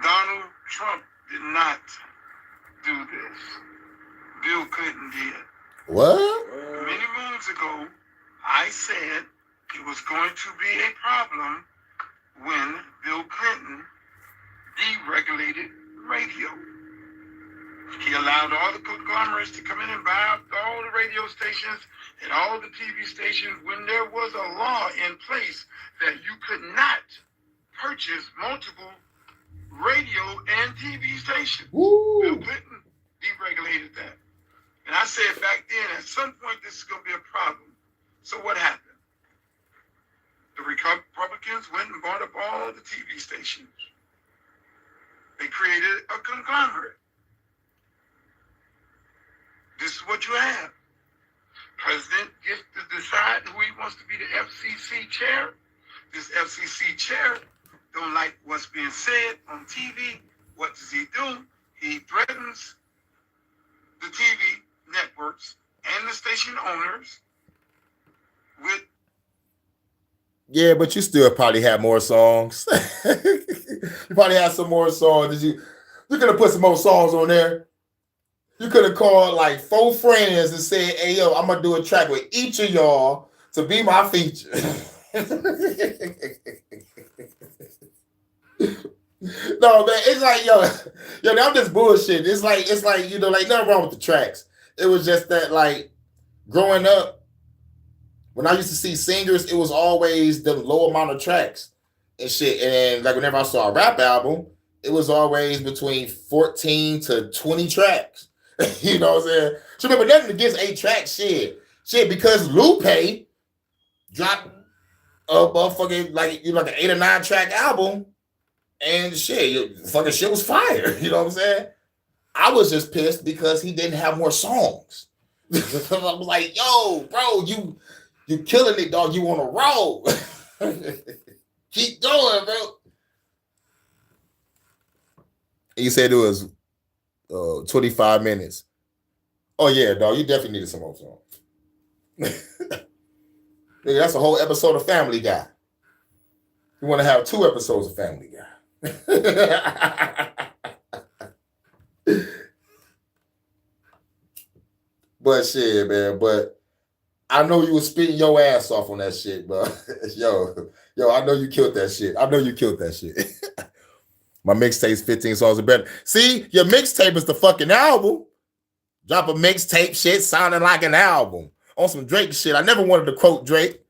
Donald Trump did not do this. Bill Clinton did. What? Many moons ago, I said it was going to be a problem when Bill Clinton deregulated radio. He allowed all the conglomerates to come in and buy out all the radio stations and all the TV stations when there was a law in place that you could not purchase multiple radio and TV stations. Woo. Bill Clinton deregulated that. And I said back then, at some point, this is going to be a problem. So what happened? The Republicans went and bought up all the TV stations. They created a conglomerate. This is what you have. President gets to decide who he wants to be the FCC chair. This FCC chair don't like what's being said on TV. What does he do? He threatens the TV networks and the station owners with... Yeah, but you still probably have more songs. You probably have some more songs. You could have put some more songs on there. You could have called like 4 friends and said, hey, yo, I'm going to do a track with each of y'all to be my feature. No, man, it's like, yo, I'm just bullshit. It's like, you know, like nothing wrong with the tracks. It was just that, like, growing up, when I used to see singers, it was always the low amount of tracks and shit. And like whenever I saw a rap album, it was always between 14 to 20 tracks. You know what I'm saying? So remember, nothing against 8 tracks, shit, because Lupe dropped a motherfucking like an 8 or 9 track album, and shit, fucking shit was fire. You know what I'm saying? I was just pissed because he didn't have more songs. I was like, yo, bro, you killing it, dog. You on a roll. Keep going, bro. You said it was 25 minutes. Oh, yeah, dog. You definitely needed some more songs. Nigga, that's a whole episode of Family Guy. You want to have 2 episodes of Family Guy. But shit, man. But I know you was spitting your ass off on that shit, bro. Yo, I know you killed that shit. My mixtape's 15 songs are better. See, your mixtape is the fucking album. Drop a mixtape shit sounding like an album. On some Drake shit. I never wanted to quote Drake.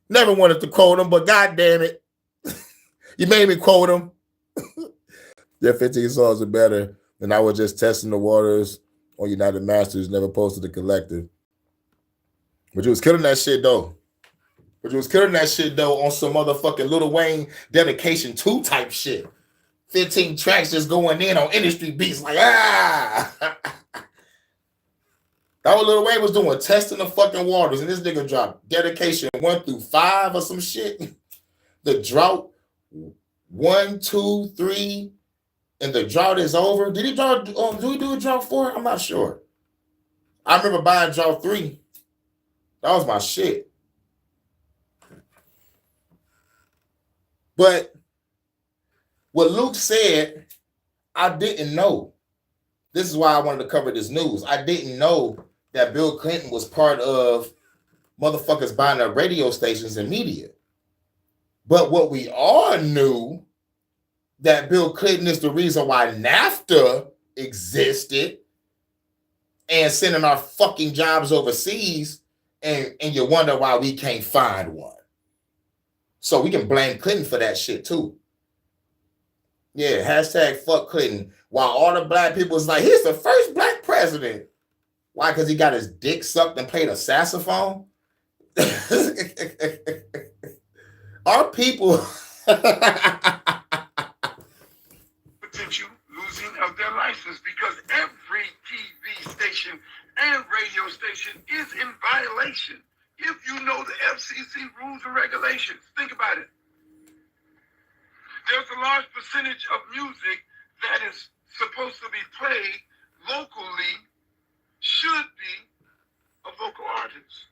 Never wanted to quote him, but goddamn it. You made me quote him. Your 15 songs are better. And I was just testing the waters on United Masters, never posted the collective. But you was killing that shit though. On some motherfucking Lil Wayne dedication 2 type shit. 15 tracks just going in on industry beats like, ah. That what Lil Wayne was doing, testing the fucking waters. And this nigga dropped dedication 1 through 5 or some shit. The drought 1, 2, 3, and the drought is over. Did he do a drought 4? I'm not sure. I remember buying drought 3. That was my shit. But what Luke said, I didn't know. This is why I wanted to cover this news. I didn't know that Bill Clinton was part of motherfuckers buying up radio stations and media. But what we all knew, that Bill Clinton is the reason why NAFTA existed and sending our fucking jobs overseas, and you wonder why we can't find one. So we can blame Clinton for that shit too. Yeah, hashtag fuck Clinton. While all the black people was like, he's the first black president. Why? Because he got his dick sucked and played a saxophone? Our people potential losing of their license because every TV station and radio station is in violation. If you know the FCC rules and regulations, think about it. There's a large percentage of music that is supposed to be played locally, should be, of local artists.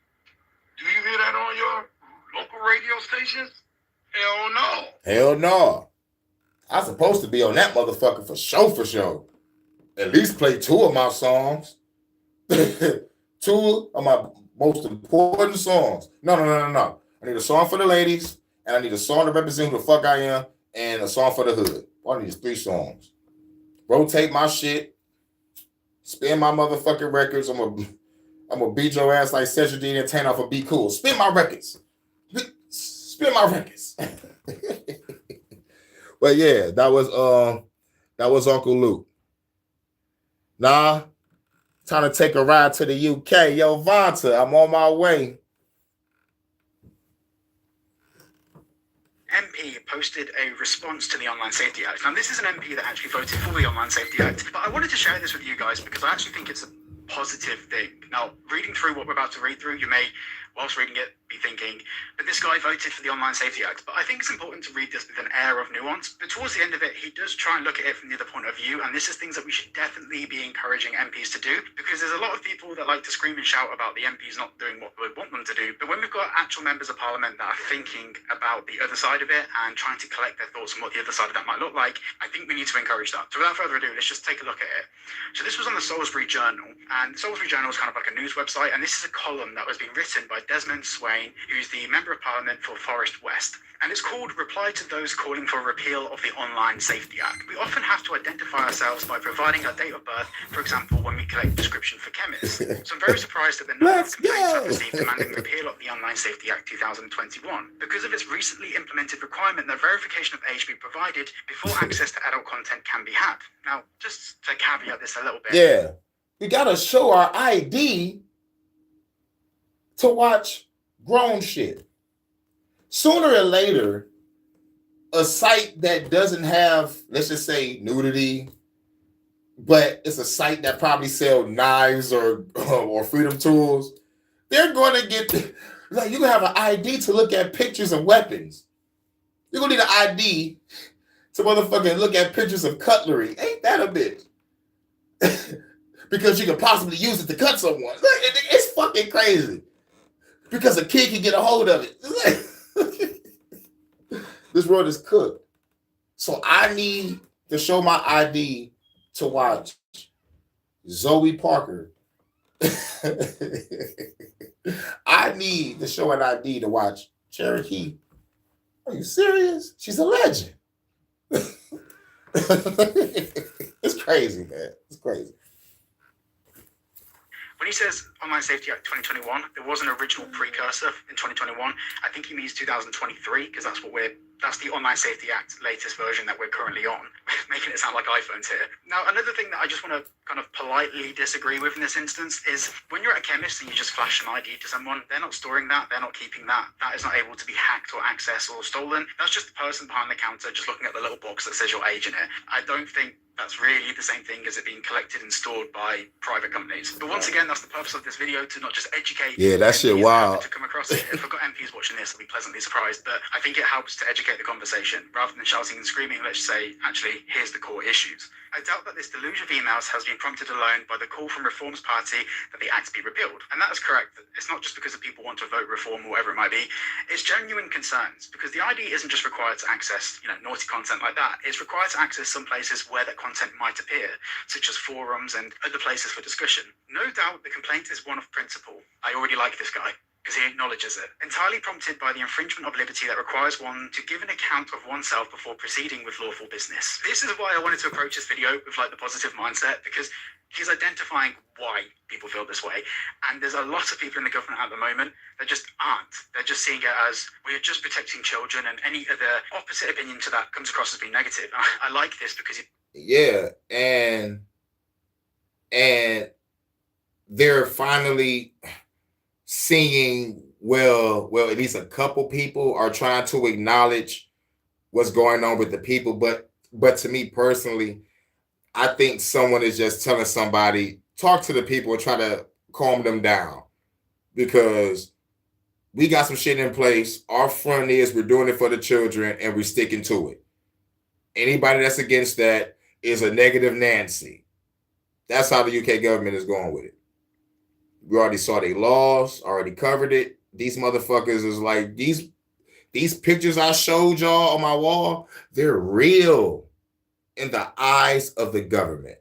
Do you hear that on your local radio stations? Hell no. Hell no. I'm supposed to be on that motherfucker for show. At least play 2 of my songs. 2 of my most important songs. No. I need a song for the ladies, and I need a song to represent who the fuck I am, and a song for the hood. All I need is 3 songs. Rotate my shit. Spin my motherfucking records. I'm gonna beat your ass like Cedric the Entertainer off of Be Cool. Spin my records. Spin my records. But yeah, that was Uncle Luke. Nah, time to take a ride to the UK. Yo, Vonta, I'm on my way. MP posted a response to the Online Safety Act. Now, this is an MP that actually voted for the Online Safety Act, but I wanted to share this with you guys because I actually think it's a positive thing. Now, reading through what we're about to read through, you may, whilst reading it, be thinking, but this guy voted for the Online Safety Act. But I think it's important to read this with an air of nuance. But towards the end of it, he does try and look at it from the other point of view. And this is things that we should definitely be encouraging MPs to do, because there's a lot of people that like to scream and shout about the MPs not doing what we want them to do. But when we've got actual members of Parliament that are thinking about the other side of it and trying to collect their thoughts on what the other side of that might look like, I think we need to encourage that. So without further ado, let's just take a look at it. So this was on the Salisbury Journal, and the Salisbury Journal is kind of like a news website, and this is a column that was being written by Desmond Swain, who's the Member of Parliament for Forest West. And it's called Reply to Those Calling for Repeal of the Online Safety Act. We often have to identify ourselves by providing our date of birth, for example, when we collect prescription for chemists. So I'm very surprised at the number of complaints I've received demanding repeal of the Online Safety Act 2021 because of its recently implemented requirement that verification of age be provided before access to adult content can be had. Now, just to caveat this a little bit. Yeah, we gotta show our ID to watch grown shit. Sooner or later, a site that doesn't have, let's just say, nudity, but it's a site that probably sells knives or freedom tools, they're going to get, like, you have an ID to look at pictures of weapons. You're going to need an ID to motherfucking look at pictures of cutlery. Ain't that a bitch? Because you could possibly use it to cut someone. It's fucking crazy. Because a kid can get a hold of it. This world is cooked. So I need to show my ID to watch Zoe Parker. I need to show an ID to watch Cherokee. Are you serious? She's a legend. It's crazy, man. It's crazy. When he says Online Safety Act 2021, there was an original precursor in 2021. I think he means 2023 because that's the Online Safety Act latest version that we're currently on, making it sound like iPhones here. Now, another thing that I just want to kind of politely disagree with in this instance is when you're at a chemist and you just flash an ID to someone, they're not storing that, they're not keeping that. That is not able to be hacked or accessed or stolen. That's just the person behind the counter just looking at the little box that says your age in it. I don't think that's really the same thing as it being collected and stored by private companies. But once again, that's the purpose of this video, to not just educate. Yeah, that shit wild. To come across it. If I've got MPs watching this, I'll be pleasantly surprised. But I think it helps to educate the conversation rather than shouting and screaming. Let's say, actually, here's the core issues. I doubt that this deluge of emails has been prompted alone by the call from Reform's party that the Act be repealed. And that is correct. It's not just because of people want to vote Reform or whatever it might be. It's genuine concerns because the ID isn't just required to access, naughty content like that. It's required to access some places where that content might appear, such as forums and other places for discussion. No doubt the complaint is one of principle. I already like this guy. because he acknowledges it. Entirely prompted by the infringement of liberty that requires one to give an account of oneself before proceeding with lawful business. This is why I wanted to approach this video with like the positive mindset, because he's identifying why people feel this way. And there's a lot of people in the government at the moment that just aren't. They're just seeing it as we're just protecting children, and any other opposite opinion to that comes across as being negative. I like this because and they're finally seeing, well, at least a couple people are trying to acknowledge what's going on with the people. But to me personally, I think someone is just telling somebody, talk to the people and try to calm them down, because we got some shit in place. Our front is we're doing it for the children and we're sticking to it. Anybody that's against that is a negative Nancy. That's how the UK government is going with it. We already saw their laws, already covered it. These motherfuckers is like, these pictures I showed y'all on my wall, they're real in the eyes of the government.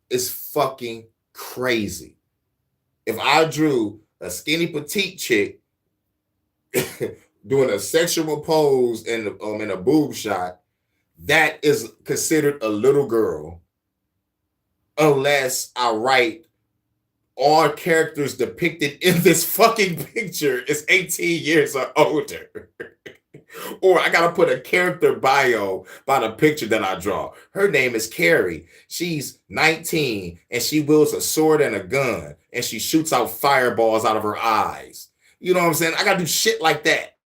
It's fucking crazy. If I drew a skinny petite chick doing a sexual pose in a boob shot, that is considered a little girl, unless I write all characters depicted in this fucking picture is 18 years or older. Or I gotta put a character bio by the picture that I draw. Her name is Carrie. She's 19 and she wields a sword and a gun and she shoots out fireballs out of her eyes. You know what I'm saying? I gotta do shit like that.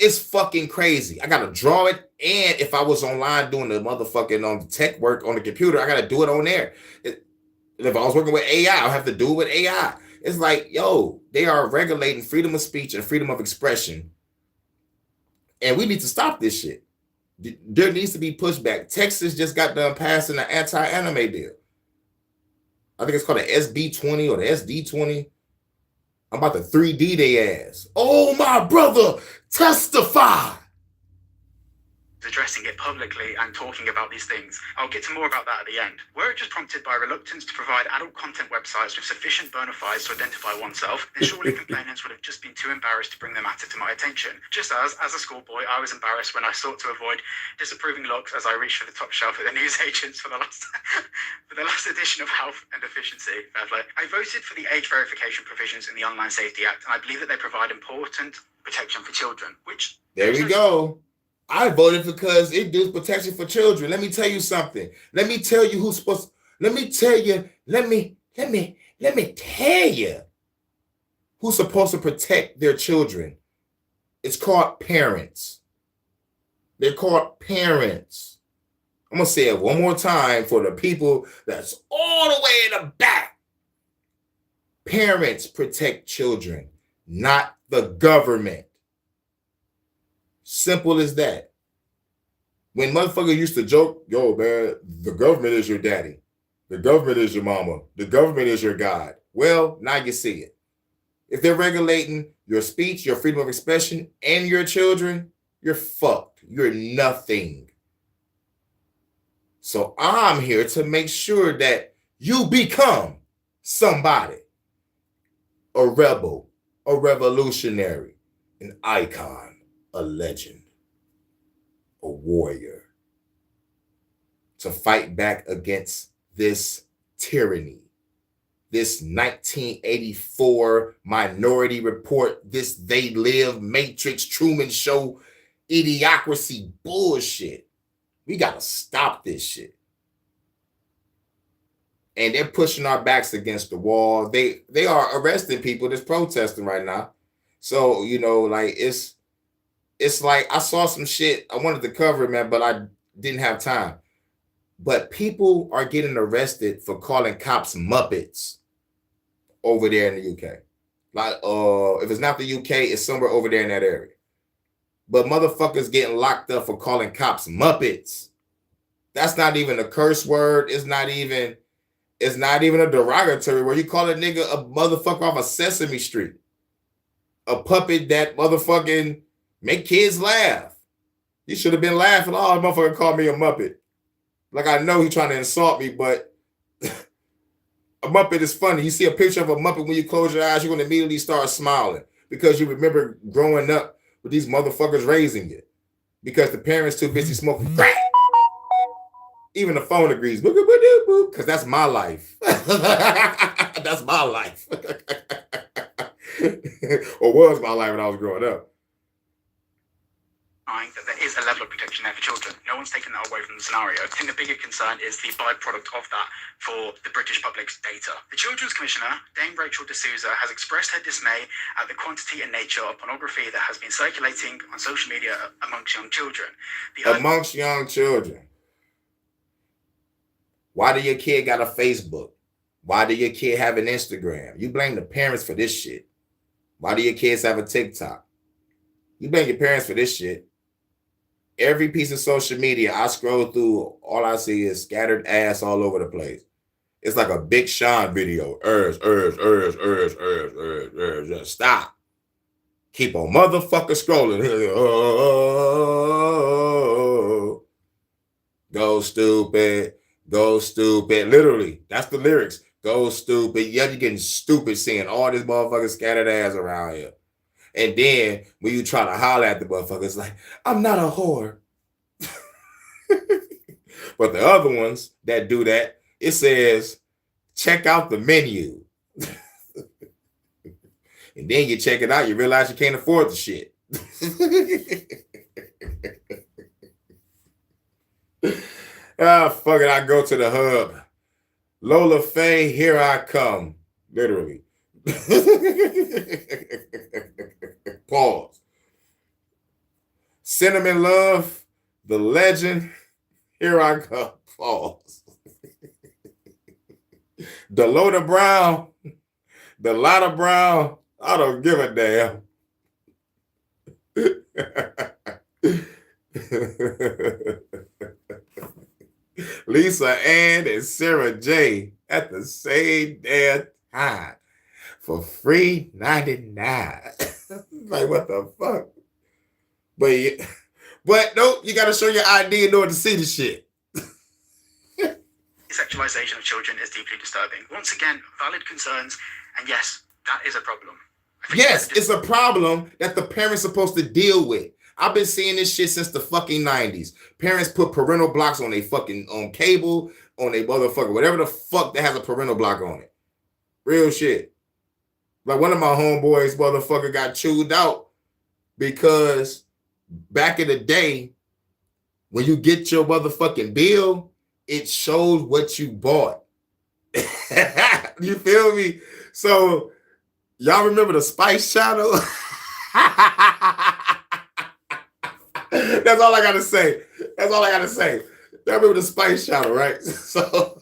It's fucking crazy. I gotta draw it, and if I was online doing the motherfucking tech work on the computer, I gotta do it on there. If I was working with AI, I'll have to do it with AI. It's like, yo, they are regulating freedom of speech and freedom of expression. And we need to stop this shit. There needs to be pushback. Texas just got done passing an anti-anime deal. I think it's called the SB20 or the SD20. I'm about to 3D their ass. Oh, my brother, testify. Addressing it publicly and talking about these things. I'll get to more about that at the end. Were it just prompted by reluctance to provide adult content websites with sufficient bona fides to identify oneself, then surely complainants would have just been too embarrassed to bring the matter to my attention. Just as a schoolboy, I was embarrassed when I sought to avoid disapproving looks as I reached for the top shelf of the newsagents for the last edition of Health and Efficiency. Fair play. I voted for the age verification provisions in the Online Safety Act, and I believe that they provide important protection for children, which... There we go. I voted because it does protection for children. Let me tell you something. Let me tell you who's supposed. Let me tell you who's supposed to protect their children. It's called parents. They're called parents. I'm gonna say it one more time for the people that's all the way in the back. Parents protect children, not the government. Simple as that. When motherfuckers used to joke, yo, man, the government is your daddy. The government is your mama. The government is your God. Well, now you see it. If they're regulating your speech, your freedom of expression, and your children, you're fucked. You're nothing. So I'm here to make sure that you become somebody. A rebel, a revolutionary, an icon. A legend, a warrior, to fight back against this tyranny, this 1984 Minority Report, this They Live, Matrix, Truman Show, idiocracy bullshit. We got to stop this shit. And they're pushing our backs against the wall. They are arresting people that's protesting right now. So, you know, like it's like I saw some shit. I wanted to cover it, man, but I didn't have time. But people are getting arrested for calling cops Muppets over there in the UK. Like, if it's not the UK, it's somewhere over there in that area. But motherfuckers getting locked up for calling cops Muppets. That's not even a curse word. It's not even a derogatory word. You call a nigga a motherfucker off of Sesame Street. A puppet that motherfucking make kids laugh. He should have been laughing. Oh, the motherfucker called me a Muppet. Like, I know he's trying to insult me, but A Muppet is funny. You see a picture of a Muppet, when you close your eyes, you're gonna immediately start smiling because you remember growing up with these motherfuckers raising you. Because the parents too busy smoking crack. Even the phone agrees, because that's my life. That's my life. Or was my life when I was growing up. That there is a level of protection there for children. No one's taken that away from the scenario. I think the bigger concern is the byproduct of that for the British public's data. The Children's Commissioner, Dame Rachel D'Souza, has expressed her dismay at the quantity and nature of pornography that has been circulating on social media amongst young children. Amongst young children. Why do your kid got a Facebook? Why do your kid have an Instagram? You blame the parents for this shit. Why do your kids have a TikTok? You blame your parents for this shit. Every piece of social media I scroll through, all I see is scattered ass all over the place. It's like a Big Sean video. Stop. Keep on motherfucker scrolling. Go stupid. Go stupid. Literally, that's the lyrics. Go stupid. Yeah, you're getting stupid seeing all this motherfucking scattered ass around here. And then when you try to holler at the motherfuckers, like, I'm not a whore. But the other ones that do that, it says, check out the menu. And then you check it out, you realize you can't afford the shit. Fuck it, I go to the hub. Lola Faye, here I come. Literally. Pause. Cinnamon Love, the legend, here I come. Pause. Delota Brown, the Lotta Brown, I don't give a damn. Lisa Ann and Sarah J at the same damn time for free $99. Like, what the fuck? But no, you gotta show your ID in order to see the shit. Sexualization of children is deeply disturbing. Once again, valid concerns, and yes, that is a problem. Yes, it's a problem that the parents are supposed to deal with. I've been seeing this shit since the fucking 90s. Parents put parental blocks on their fucking on cable, on their motherfucker, whatever the fuck that has a parental block on it. Real shit. Like one of my homeboys, motherfucker, got chewed out because back in the day, when you get your motherfucking bill, it shows what you bought. You feel me? So y'all remember the Spice Channel? That's all I gotta say. That's all I gotta say. Y'all remember the Spice Channel, right? So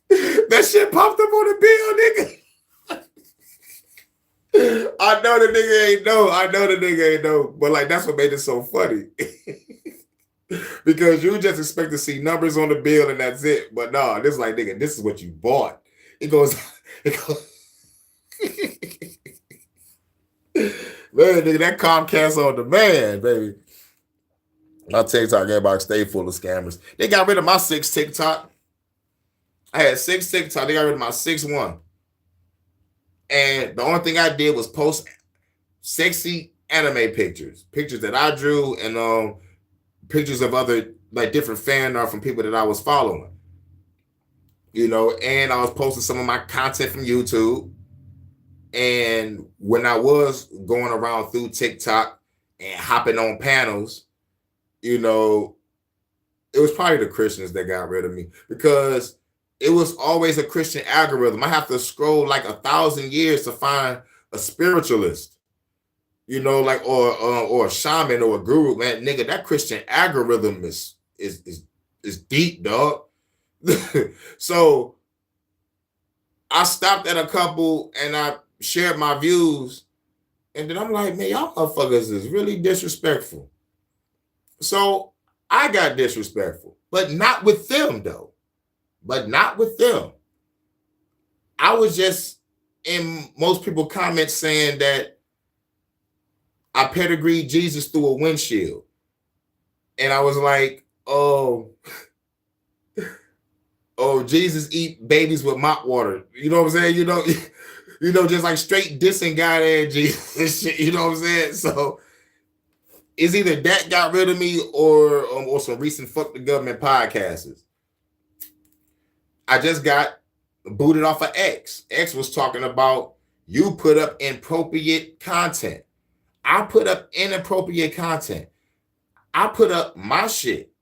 that shit popped up on the bill, nigga. I know the nigga ain't know. I know the nigga ain't know. But like that's what made it so funny. Because you just expect to see numbers on the bill and that's it. But no, this is like, nigga, this is what you bought. It goes man, nigga, that Comcast on demand, baby. My TikTok inbox stay full of scammers. They got rid of my 6 TikTok. I had 6 TikTok. They got rid of my 6th one. And the only thing I did was post sexy anime pictures. Pictures that I drew and pictures of other like different fan art from people that I was following. You know, and I was posting some of my content from YouTube. And when I was going around through TikTok and hopping on panels, you know, it was probably the Christians that got rid of me because it was always a Christian algorithm. I have to scroll like 1,000 years to find a spiritualist, you know, like or a shaman or a guru. Man, nigga, that Christian algorithm is deep, dog. So I stopped at a couple and I shared my views, and then I'm like, man, y'all motherfuckers is really disrespectful. So I got disrespectful, but not with them though. But not with them. I was just in most people comments saying that I pedigreed Jesus through a windshield. And I was like, oh, Oh, Jesus eat babies with mop water. You know what I'm saying? Just like straight dissing God and Jesus and shit. You know what I'm saying? So it's either that got rid of me or some recent fuck the government podcasters. I just got booted off of X. X was talking about you put up inappropriate content. I put up inappropriate content. I put up my shit,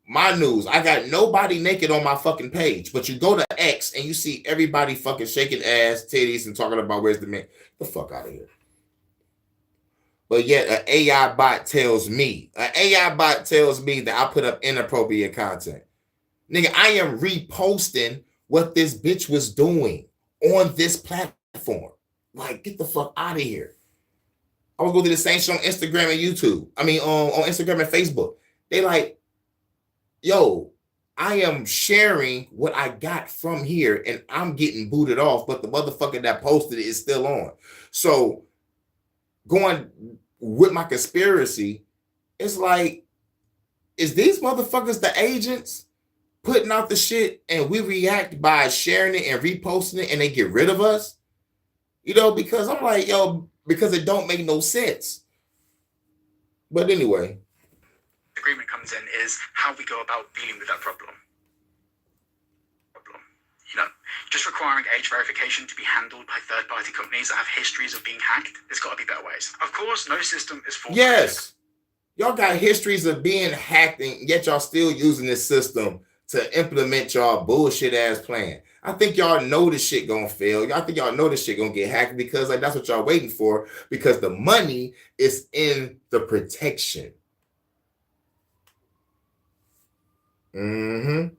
my news. I got nobody naked on my fucking page, but you go to X and you see everybody fucking shaking ass, titties, and talking about where's the man. Get the fuck out of here. But yet an AI bot tells me that I put up inappropriate content. Nigga, I am reposting what this bitch was doing on this platform. Like, get the fuck out of here. I was going to do the same shit on Instagram and YouTube. I mean, on Instagram and Facebook. They like, yo, I am sharing what I got from here and I'm getting booted off, but the motherfucker that posted it is still on. So going with my conspiracy, it's like, is these motherfuckers the agents putting out the shit and we react by sharing it and reposting it and they get rid of us? Because I'm like, yo, because it don't make no sense. But anyway. Agreement comes in is how we go about dealing with that problem. Just requiring age verification to be handled by third-party companies that have histories of being hacked. There's got to be better ways. Of course, no system is foolproof. Yes. Y'all got histories of being hacked, and yet y'all still using this system to implement y'all bullshit-ass plan. I think y'all know this shit gonna fail. I think y'all know this shit gonna get hacked because that's what y'all waiting for, because the money is in the protection. The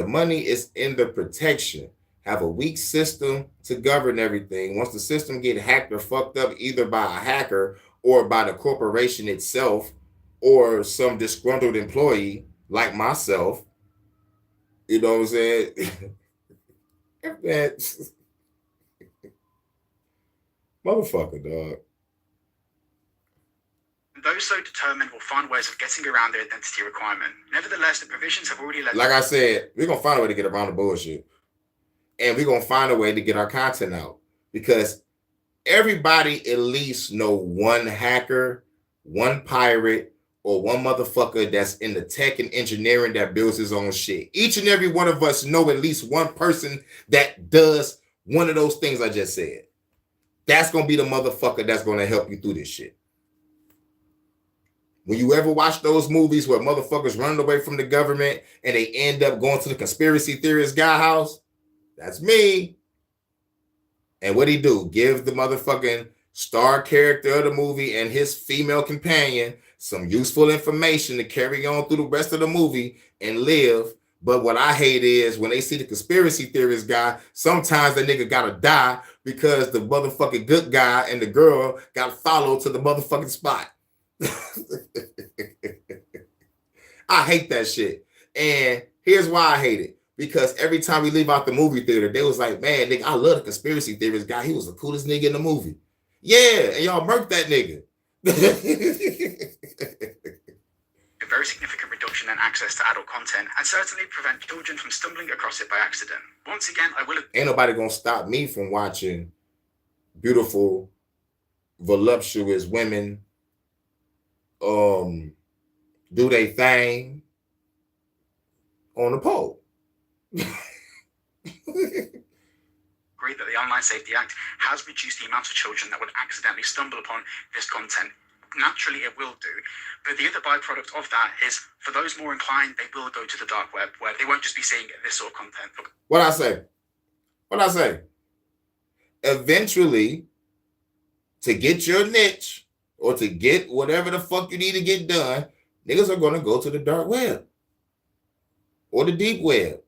money is in the protection. Have a weak system to govern everything. Once the system get hacked or fucked up, either by a hacker or by the corporation itself or some disgruntled employee like myself, you know what I'm saying? Motherfucker, dog. Those so determined will find ways of getting around the identity requirement. Nevertheless, the provisions have already led... Like I said, we're going to find a way to get around the bullshit. And we're going to find a way to get our content out. Because everybody at least know one hacker, one pirate, or one motherfucker that's in the tech and engineering that builds his own shit. Each and every one of us know at least one person that does one of those things I just said. That's going to be the motherfucker that's going to help you through this shit. When you ever watch those movies where motherfuckers run away from the government and they end up going to the conspiracy theorist guy house, that's me. And what he do? Give the motherfucking star character of the movie and his female companion some useful information to carry on through the rest of the movie and live. But what I hate is when they see the conspiracy theorist guy, sometimes the nigga gotta die because the motherfucking good guy and the girl got followed to the motherfucking spot. I hate that shit. And here's why I hate it. Because every time we leave out the movie theater, they was like, man, nigga, I love the conspiracy theorist guy. He was the coolest nigga in the movie. Yeah, and y'all murked that nigga. A very significant reduction in access to adult content and certainly prevent children from stumbling across it by accident. Once again, I will... Ain't nobody gonna stop me from watching beautiful, voluptuous women do their thing on the pole. Agree that the Online Safety Act has reduced the amount of children that would accidentally stumble upon this content. Naturally, it will do. But the other byproduct of that is, for those more inclined, they will go to the dark web, where they won't just be seeing this sort of content. What I say? Eventually, to get your niche or to get whatever the fuck you need to get done, niggas are going to go to the dark web or the deep web.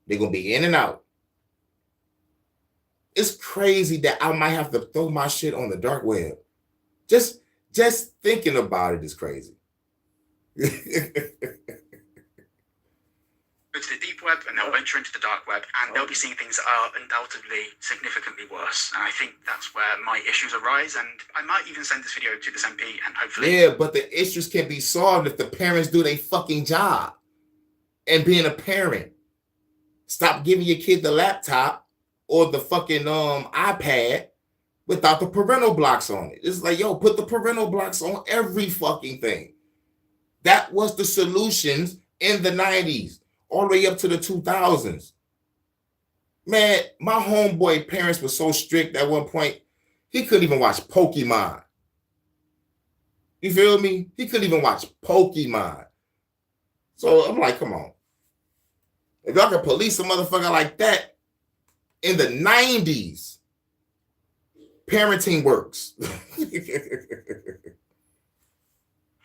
They're going to be in and out. It's crazy that I might have to throw my shit on the dark web. Just thinking about it is crazy. Go to the deep web and they'll venture into the dark web and they'll be seeing things that are undoubtedly significantly worse. And I think that's where my issues arise. And I might even send this video to this MP and hopefully... Yeah, but the issues can be solved if the parents do their fucking job. and being a parent. Stop giving your kid the laptop or the fucking iPad without the parental blocks on it. It's like, yo, put the parental blocks on every fucking thing. That was the solutions in the 90s, all the way up to the 2000s. Man, my homeboy parents were so strict at one point, he couldn't even watch Pokemon. You feel me? He couldn't even watch Pokemon. So I'm like, come on. If y'all can police a motherfucker like that in the 90s, parenting works.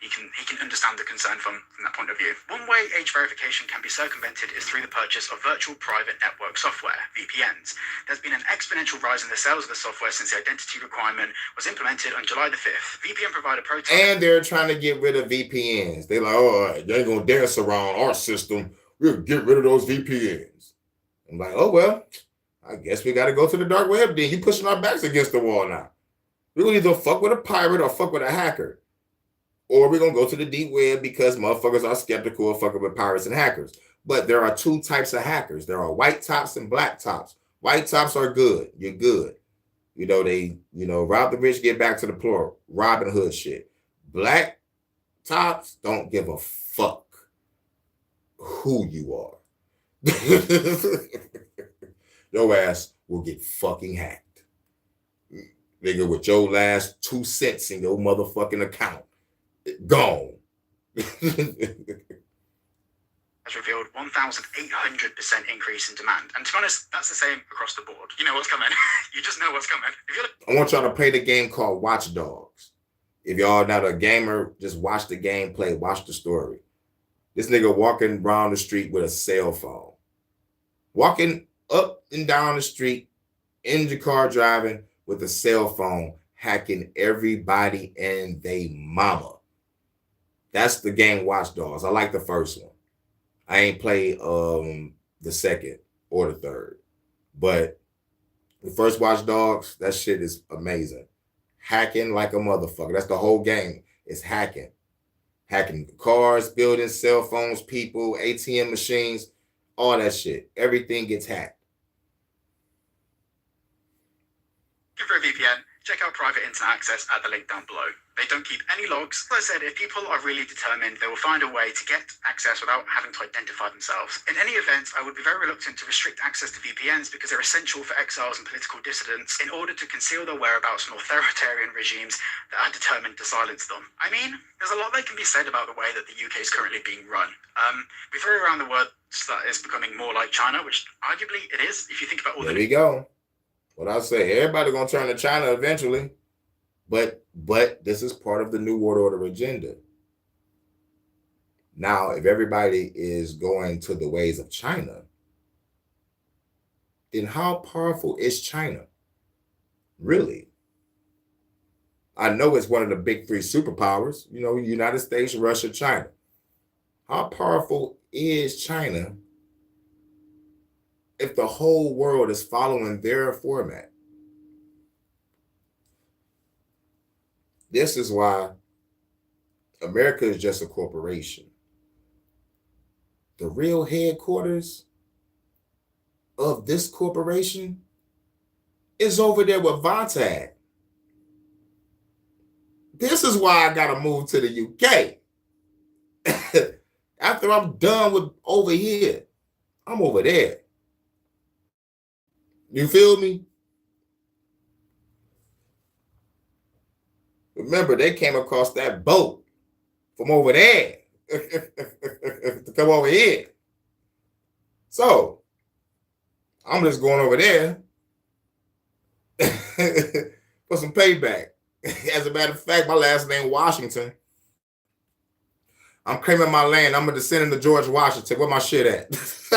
He can understand the concern from that point of view. One way age verification can be circumvented is through the purchase of virtual private network software, VPNs. There's been an exponential rise in the sales of the software since the identity requirement was implemented on July the 5th. VPN provider Proton... And they're trying to get rid of VPNs. They're like, oh, they ain't going to dance around our system. We'll get rid of those VPNs. I'm like, oh, well, I guess we got to go to the dark web then. You pushing our backs against the wall now. We're going to either fuck with a pirate or fuck with a hacker. Or we're going to go to the deep web because motherfuckers are skeptical of fucking with pirates and hackers. But there are two types of hackers. There are white tops and black tops. White tops are good. You're good. You know, they, rob the rich, get back to the poor. Robin Hood shit. Black tops don't give a fuck who you are. Your ass will get fucking hacked. Nigga, with your last 2 cents in your motherfucking account. Gone. Has revealed 1,800% increase in demand. And to be honest, that's the same across the board. You know what's coming. You just know what's coming. I want y'all to play the game called Watch Dogs. If y'all not a gamer, just watch the gameplay, watch the story. This nigga walking around the street with a cell phone. Walking up and down the street in the car driving with a cell phone, hacking everybody and they mama. That's the game Watch Dogs. I like the first one. I ain't played the second or the third. But the first Watch Dogs, that shit is amazing. Hacking like a motherfucker. That's the whole game. It's hacking. Hacking cars, buildings, cell phones, people, ATM machines, all that shit. Everything gets hacked. For a VPN, check out private internet access at the link down below. They don't keep any logs. As I said, if people are really determined, they will find a way to get access without having to identify themselves. In any event, I would be very reluctant to restrict access to VPNs because they're essential for exiles and political dissidents in order to conceal their whereabouts from authoritarian regimes that are determined to silence them. I mean, there's a lot that can be said about the way that the UK is currently being run. We throw around the word that is becoming more like China, which arguably it is, if you think about all There we go. What I say, everybody gonna turn to China eventually, but this is part of the New World Order agenda. Now, if everybody is going to the ways of China, then how powerful is China? Really? I know it's one of the big three superpowers, United States, Russia, China. How powerful is China if the whole world is following their format? This is why America is just a corporation. The real headquarters of this corporation is over there with Vontag. This is why I gotta move to the UK. After I'm done with over here, I'm over there. You feel me? Remember, they came across that boat from over there to come over here. So, I'm just going over there for some payback. As a matter of fact, my last name Washington. I'm claiming my land. I'm a descendant of George Washington. Where my shit at? Things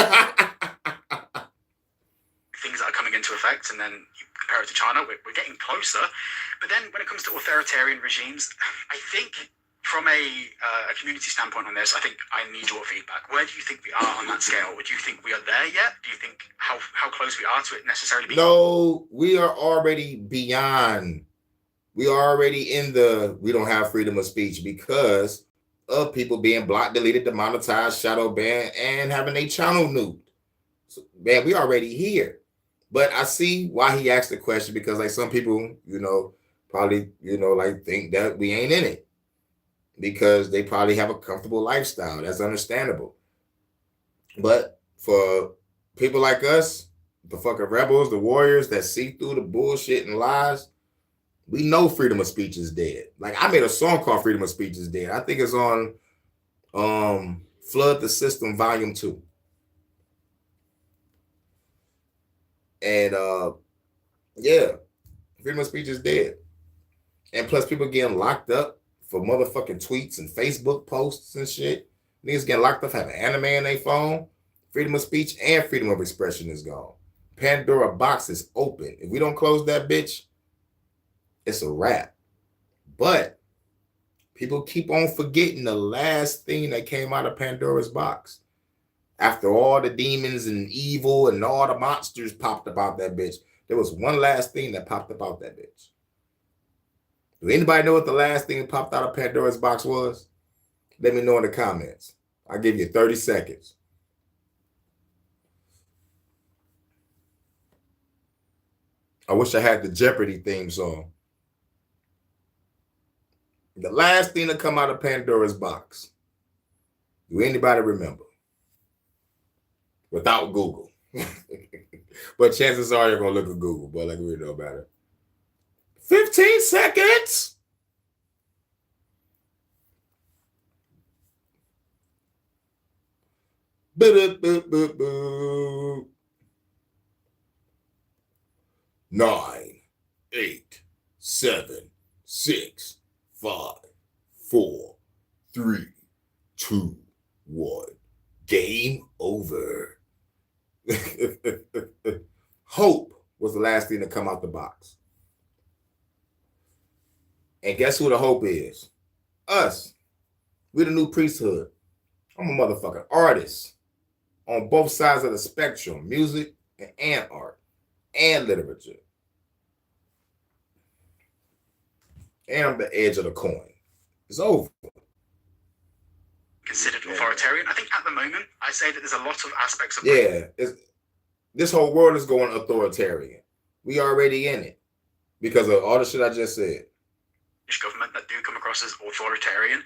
that are coming into effect, and then you compare it to China, we're getting closer. But then when it comes to authoritarian regimes, I think from a community standpoint on this, I think I need your feedback. Where do you think we are on that scale? Would you think we are there yet? Do you think how close we are to it necessarily being? No, we are already beyond. We are already in the we don't have freedom of speech because of people being blocked, deleted, demonetized, shadow banned, and having a channel nuked. So, man, we already here. But I see why he asked the question, because like some people, probably, like think that we ain't in it because they probably have a comfortable lifestyle. That's understandable. But for people like us, the fucking rebels, the warriors that see through the bullshit and lies, we know freedom of speech is dead. Like, I made a song called Freedom of Speech is Dead. I think it's on Flood the System Volume 2. And yeah, freedom of speech is dead. And plus people getting locked up for motherfucking tweets and Facebook posts and shit. Niggas getting locked up having anime on their phone. Freedom of speech and freedom of expression is gone. Pandora box is open. If we don't close that bitch, it's a wrap. But people keep on forgetting the last thing that came out of Pandora's box. After all the demons and evil and all the monsters popped about that bitch, there was one last thing that popped about that bitch. Do anybody know what the last thing that popped out of Pandora's box was? Let me know in the comments. I'll give you 30 seconds. I wish I had the Jeopardy theme song. The last thing to come out of Pandora's box. Do anybody remember? Without Google. But chances are you're going to look at Google, but like we know about it. 15 seconds. Boo-boo-boo-boo-boo. 9, 8, 7, 6, 5, 4, 3, 2, 1. Game over. Hope was the last thing to come out the box. And guess who the hope is? Us. We're the new priesthood. I'm a motherfucking artist on both sides of the spectrum, music and art and literature. And I'm the edge of the coin. It's over. Considered authoritarian. I think at the moment, I say that there's a lot of aspects of this whole world is going authoritarian. We already in it because of all the shit I just said. Government that do come across as authoritarian,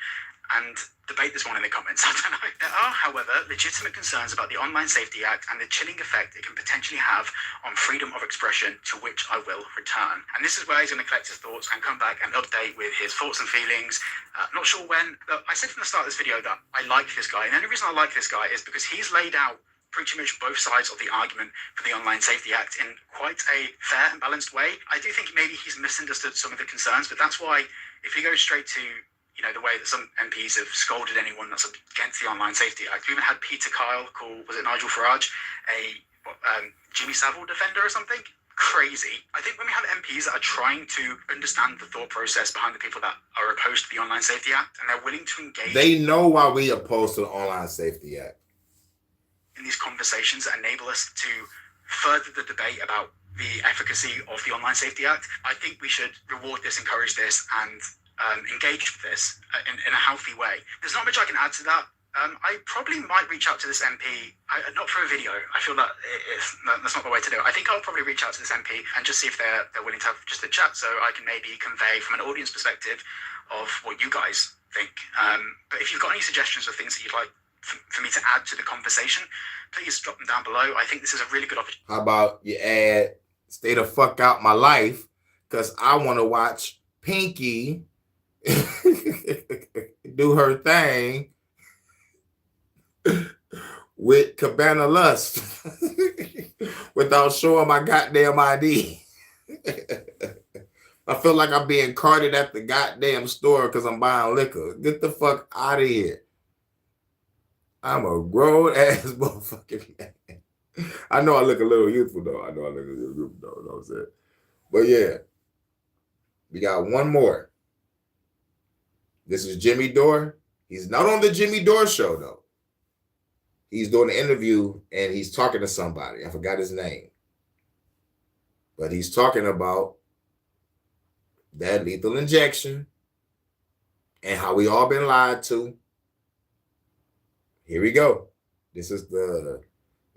and debate this one in the comments. I don't know. There are, however, legitimate concerns about the Online Safety Act and the chilling effect it can potentially have on freedom of expression, to which I will return. And this is where he's going to collect his thoughts and come back and update with his thoughts and feelings. Not sure when, but I said from the start of this video that I like this guy. And the only reason I like this guy is because he's laid out pretty much both sides of the argument for the Online Safety Act in quite a fair and balanced way. I do think maybe he's misunderstood some of the concerns, but that's why if he goes straight to the way that some MPs have scolded anyone that's against the Online Safety Act. We even had Peter Kyle call, was it Nigel Farage, a Jimmy Savile defender or something? Crazy. I think when we have MPs that are trying to understand the thought process behind the people that are opposed to the Online Safety Act, and they're willing to engage. They know why we opposed to the Online Safety Act. In these conversations that enable us to further the debate about the efficacy of the Online Safety Act, I think we should reward this, encourage this, and engage with this in a healthy way. There's not much I can add to that. I probably might reach out to this MP, not for a video. I feel that that's not the way to do it. I think I'll probably reach out to this MP and just see if they're willing to have just a chat, so I can maybe convey from an audience perspective of what you guys think. But if you've got any suggestions or things that you'd like for me to add to the conversation, please drop them down below. I think this is a really good opportunity. How about you add "Stay the fuck out my life" because I want to watch Pinky do her thing with Cabana Lust without showing my goddamn ID. I feel like I'm being carted at the goddamn store because I'm buying liquor. Get the fuck out of here. I'm a grown ass motherfucking man. I know I look a little youthful though. You know what I'm saying? But yeah, we got one more. This is Jimmy Dore. He's not on the Jimmy Dore show though. He's doing an interview and he's talking to somebody. I forgot his name. But he's talking about that lethal injection and how we all been lied to Here we go. This is the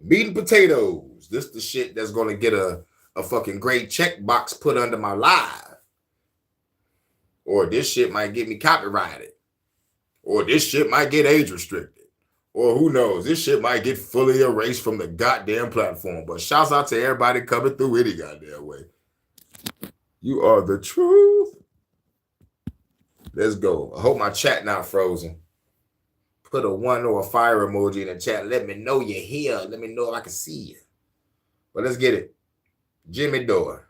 meat and potatoes. This is the shit that's gonna get a fucking great check box put under my live. Or this shit might get me copyrighted. Or this shit might get age restricted. Or who knows, this shit might get fully erased from the goddamn platform. But shouts out to everybody coming through any goddamn way. You are the truth. Let's go. I hope my chat not frozen. Put a 1 or a fire emoji in the chat. Let me know you're here. Let me know if I can see you. But let's get it. Jimmy Dore.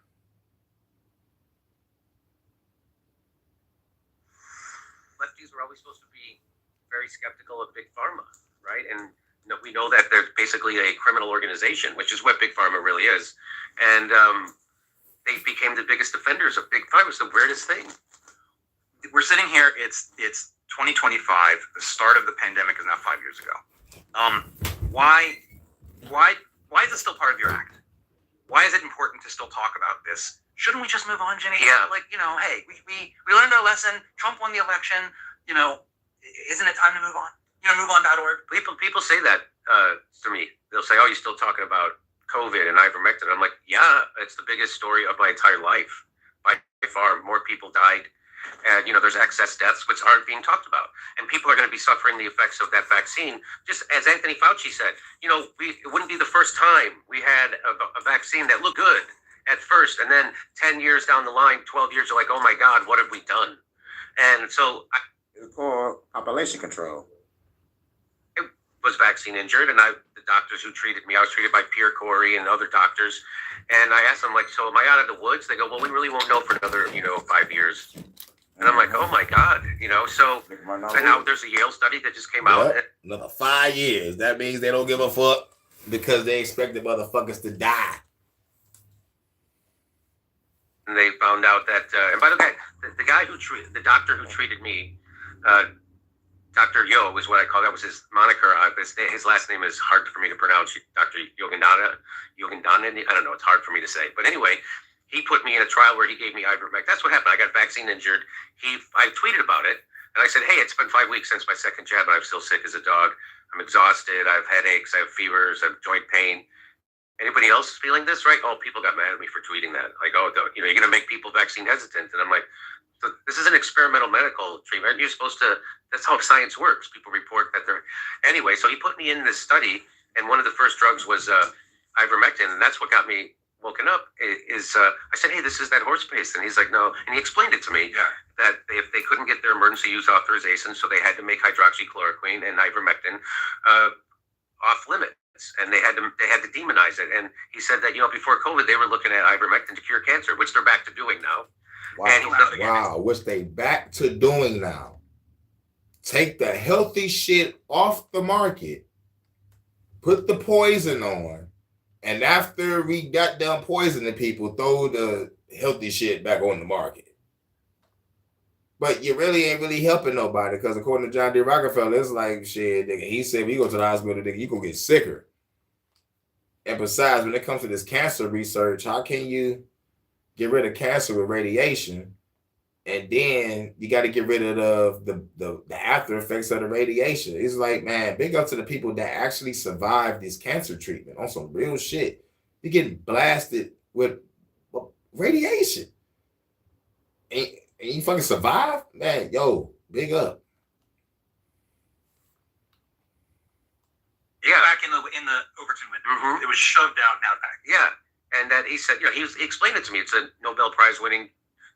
Lefties were always supposed to be very skeptical of Big Pharma, right? And we know that they're basically a criminal organization, which is what Big Pharma really is. And they became the biggest defenders of Big Pharma. It's the weirdest thing. We're sitting here, it's 2025, the start of the pandemic is now 5 years ago. Why is it still part of your act? Why is it important to still talk about this? Shouldn't we just move on, Jenny? Yeah. Like, hey, we learned our lesson. Trump won the election. Isn't it time to move on? MoveOn.org. People say that to me. They'll say, "Oh, you're still talking about COVID and ivermectin." I'm like, "Yeah, it's the biggest story of my entire life. By far, more people died, and there's excess deaths which aren't being talked about, and people are going to be suffering the effects of that vaccine." Just as Anthony Fauci said, it wouldn't be the first time we had a vaccine that looked good at first, and then 10 years down the line, 12 years, you're like, "Oh my God, what have we done?" And so It's called population control. was vaccine injured, and the doctors who treated me, I was treated by Pierre Corey and other doctors, and I asked them, like, "So am I out of the woods?" They go, "Well, we really won't know for another 5 years." And I'm like, "Oh my God," so, and now there's a Yale study that just came out. Another 5 years. That means they don't give a fuck because they expect the motherfuckers to die. And they found out that, and by the way, the doctor who treated me, Dr. Yo is what I call, that was his moniker. His last name is hard for me to pronounce. Dr. Yogananda. I don't know. It's hard for me to say. But anyway, he put me in a trial where he gave me ivermectin. That's what happened. I got vaccine injured. I tweeted about it, and I said, "Hey, it's been 5 weeks since my second jab, and I'm still sick as a dog. I'm exhausted. I have headaches. I have fevers. I have joint pain. Anybody else feeling this?" Right? Oh, people got mad at me for tweeting that. Like, "Oh, you're going to make people vaccine hesitant." And I'm like, this is an experimental medical treatment. You're supposed to, that's how science works. People report that they're, anyway, so he put me in this study, and one of the first drugs was ivermectin, and that's what got me woken up, I said, "Hey, this is that horse paste." And he's like, "No." And he explained it to me, that if they couldn't get their emergency use authorization, so they had to make hydroxychloroquine and ivermectin off limits. And they had to demonize it. And he said that, before COVID, they were looking at ivermectin to cure cancer, which they're back to doing now. Wow, which they back to doing now. Take the healthy shit off the market, put the poison on, and after we got done poisoning people, throw the healthy shit back on the market. But you really ain't really helping nobody, because according to John D. Rockefeller, it's like, shit, nigga, he said, if you go to the hospital, nigga, you gonna get sicker. And besides, when it comes to this cancer research, how can you get rid of cancer with radiation, and then you got to get rid of the after effects of the radiation? It's like, man, big up to the people that actually survived this cancer treatment on some real shit. You're getting blasted with radiation, and you fucking survive, man. Yo, big up. Yeah, back in the Overton window, Mm-hmm. It was shoved out and out back. Yeah, and that he said, he explained it to me. It's a Nobel Prize winning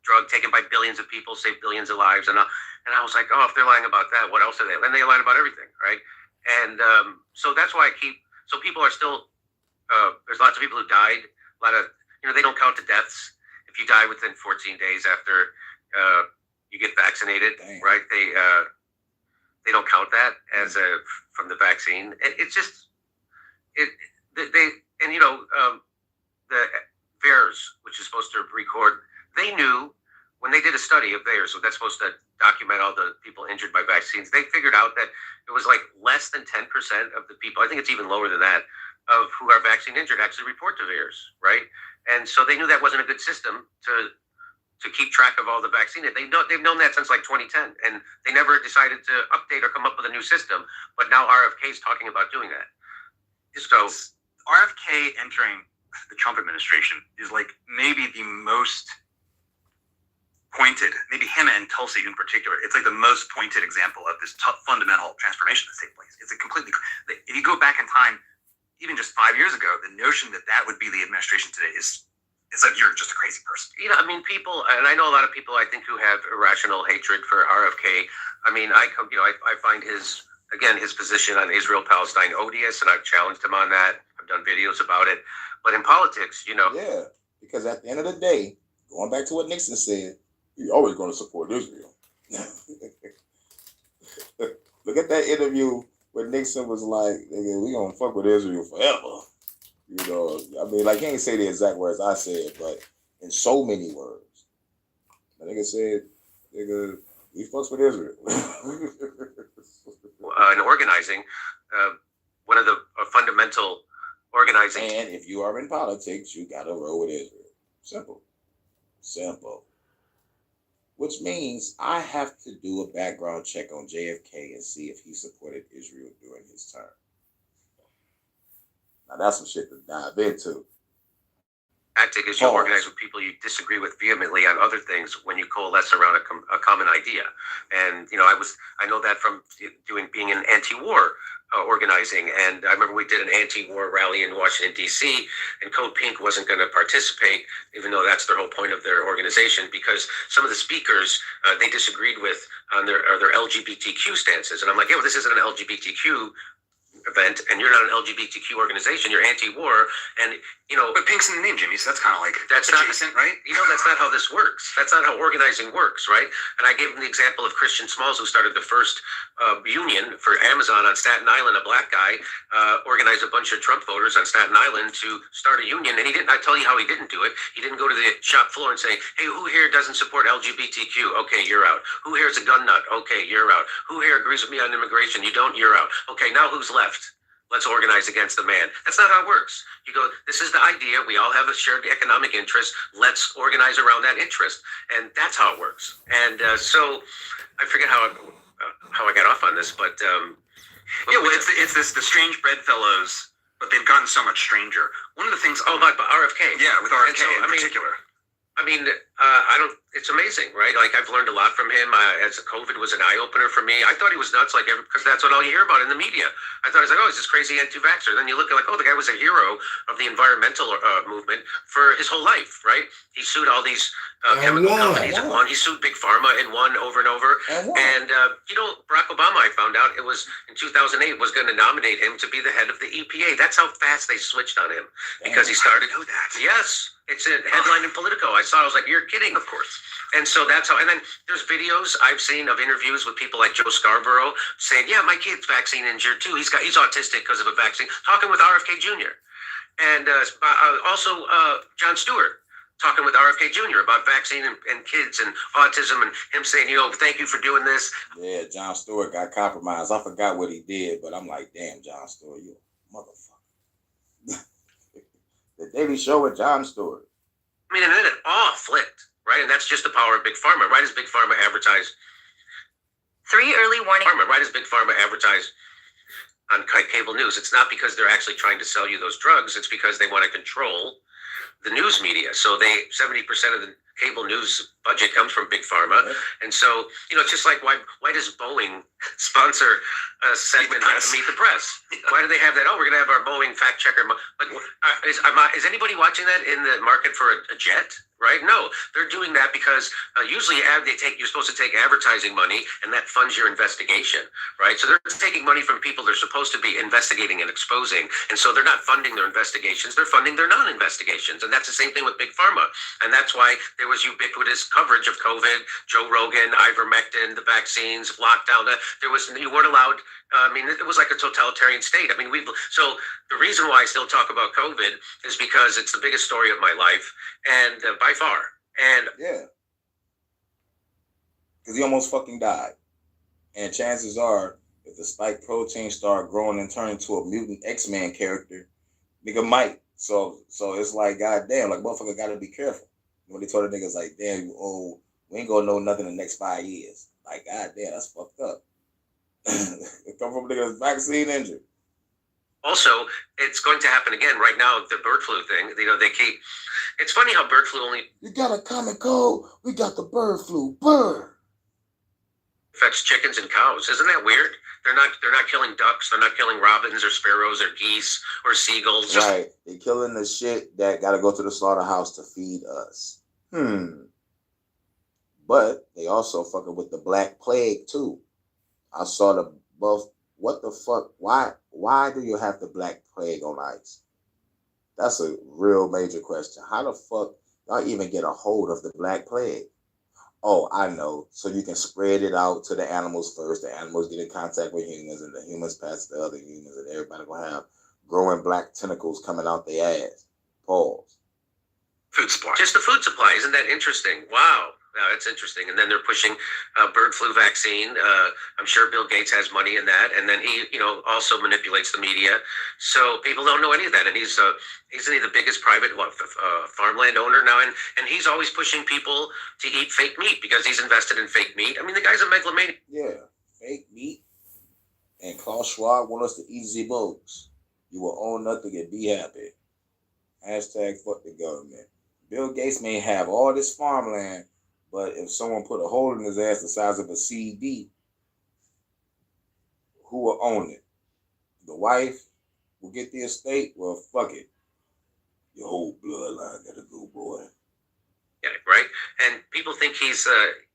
drug taken by billions of people, saved billions of lives. And I was like, oh, if they're lying about that, what else are they? And they lied about everything, right? And so that's why so people are still, there's lots of people who died. A lot of, they don't count the deaths. If you die within 14 days after you get vaccinated, right? They don't count that as from the vaccine. It's just, the VAERS, which is supposed to record, they knew when they did a study of VAERS, so that's supposed to document all the people injured by vaccines, they figured out that it was like less than 10% of the people, I think it's even lower than that, of who are vaccine injured actually report to VAERS, right? And so they knew that wasn't a good system to to keep track of all the vaccine. They've known that since like 2010, and they never decided to update or come up with a new system. But now RFK is talking about doing that. So RFK entering the Trump administration is like maybe the most pointed, maybe him and Tulsi in particular, it's like the most pointed example of this fundamental transformation that's taking place. It's a completely, if you go back in time, even just 5 years ago, the notion that that would be the administration today is, it's like you're just a crazy person. You know, I mean, people, and I know a lot of people, I think, who have irrational hatred for RFK. I mean, I find his position on Israel-Palestine odious, and I've challenged him on that. I've done videos about it. But in politics, you know. Yeah, because at the end of the day, going back to what Nixon said, you're always going to support Israel. Look at that interview where Nixon was like, "Nigga, we going to fuck with Israel forever." You know, I mean, like, he ain't say the exact words I said, but in so many words. The nigga said, "Nigga, he fucks with Israel." In organizing, one of the fundamental organizing. And if you are in politics, you got to roll with Israel. Simple. Simple. Which means I have to do a background check on JFK and see if he supported Israel during his term. Now that's some shit to dive into. Tactic is you organize with people you disagree with vehemently on other things when you coalesce around a common idea. And you know, I know that from being in anti-war organizing. And I remember we did an anti-war rally in Washington D.C. and Code Pink wasn't going to participate, even though that's their whole point of their organization, because some of the speakers they disagreed with on their LGBTQ stances. And I'm like, yeah, well, this isn't an LGBTQ event, and you're not an LGBTQ organization. You're anti-war, and you know. But Pink's in the name, Jimmy. So that's kind of like that's adjacent, right? You know, that's not how this works. That's not how organizing works, right? And I gave him the example of Christian Smalls, who started the first union for Amazon on Staten Island. A black guy organized a bunch of Trump voters on Staten Island to start a union, and he didn't. I tell you how he didn't do it. He didn't go to the shop floor and say, "Hey, who here doesn't support LGBTQ? Okay, you're out. Who here is a gun nut? Okay, you're out. Who here agrees with me on immigration? You don't. You're out. Okay, now who's left? Let's organize against the man." That's not how it works. You go, this is the idea. We all have a shared economic interest. Let's organize around that interest. And that's how it works. And so I forget how I got off on this, but yeah, well, it's the strange bedfellows, but they've gotten so much stranger. One of the things about RFK. Yeah, with RFK in particular. It's amazing, right? Like, I've learned a lot from him. As COVID was an eye-opener for me. I thought he was nuts, because that's what all you hear about in the media. I thought, he's this crazy anti-vaxxer. Then you look at, the guy was a hero of the environmental movement for his whole life, right? He sued all these chemical companies and won. He sued Big Pharma and won over and over. And Barack Obama, I found out, it was in 2008, was going to nominate him to be the head of the EPA. That's how fast they switched on him, because he started. I know that. Yes. It's a headline in Politico. I saw it. I was like, you're kidding. Of course. And so that's how. And then there's videos I've seen of interviews with people like Joe Scarborough saying, yeah, my kid's vaccine injured too. He's autistic because of a vaccine. Talking with RFK Jr. And also Jon Stewart talking with RFK Jr. about vaccine and kids and autism, and him saying, thank you for doing this. Yeah, Jon Stewart got compromised. I forgot what he did, but I'm like, damn, Jon Stewart, you a motherfucker. The Daily Show with Jon Stewart. I mean, and then it all flipped, right? And that's just the power of Big Pharma. Why does Big Pharma advertise? 3 early warning. Why does Big Pharma advertise on cable news? It's not because they're actually trying to sell you those drugs. It's because they want to control the news media. So 70% of the cable news budget comes from Big Pharma. And so, it's just like, why does Boeing sponsor a segment on Meet the Press? Why do they have that? Oh, we're going to have our Boeing fact checker. Like, is anybody watching that in the market for a jet? Right? No, they're doing that because usually you're supposed to take advertising money, and that funds your investigation, right? So they're taking money from people they're supposed to be investigating and exposing, and so they're not funding their investigations; they're funding their non-investigations, and that's the same thing with Big Pharma, and that's why there was ubiquitous coverage of COVID, Joe Rogan, ivermectin, the vaccines, lockdown. You weren't allowed. It was like a totalitarian state. So the reason why I still talk about COVID is because it's the biggest story of my life, and by far. And yeah, because he almost fucking died. And chances are, if the spike protein start growing and turn into a mutant X-Men character, nigga might. So it's like, goddamn, like, motherfucker got to be careful. When they told the niggas like, damn, you old, we ain't gonna know nothing in the next 5 years. Like, goddamn, that's fucked up. It come from a nigga that's vaccine injured. Also, it's going to happen again right now. The bird flu thing, they keep. It's funny how bird flu only. You got a common cold. We got the bird flu. Bird affects chickens and cows. Isn't that weird? They're not killing ducks. They're not killing robins or sparrows or geese or seagulls. Right. They're killing the shit that got to go to the slaughterhouse to feed us. But they also fucking with the Black Plague too. I saw the both. What the fuck? Why do you have the Black Plague on ice? That's a real major question. How the fuck y'all even get a hold of the Black Plague? Oh, I know. So you can spread it out to the animals first. The animals get in contact with humans, and the humans pass to the other humans, and everybody gonna have growing black tentacles coming out their ass. Pause. Food supply. Just the food supply. Isn't that interesting? Wow. No, it's interesting. And then they're pushing bird flu vaccine. I'm sure Bill Gates has money in that. And then he, also manipulates the media. So people don't know any of that. And isn't he the biggest private farmland owner now? And he's always pushing people to eat fake meat because he's invested in fake meat. I mean, the guy's a megalomaniac. Yeah, fake meat. And Klaus Schwab want us to eat Z-Boats. You will own nothing and be happy. Hashtag fuck the government. Bill Gates may have all this farmland, but if someone put a hole in his ass the size of a CD, who will own it? The wife will get the estate? Well, fuck it. Your whole bloodline gotta go, boy. Yeah, right? And people think he's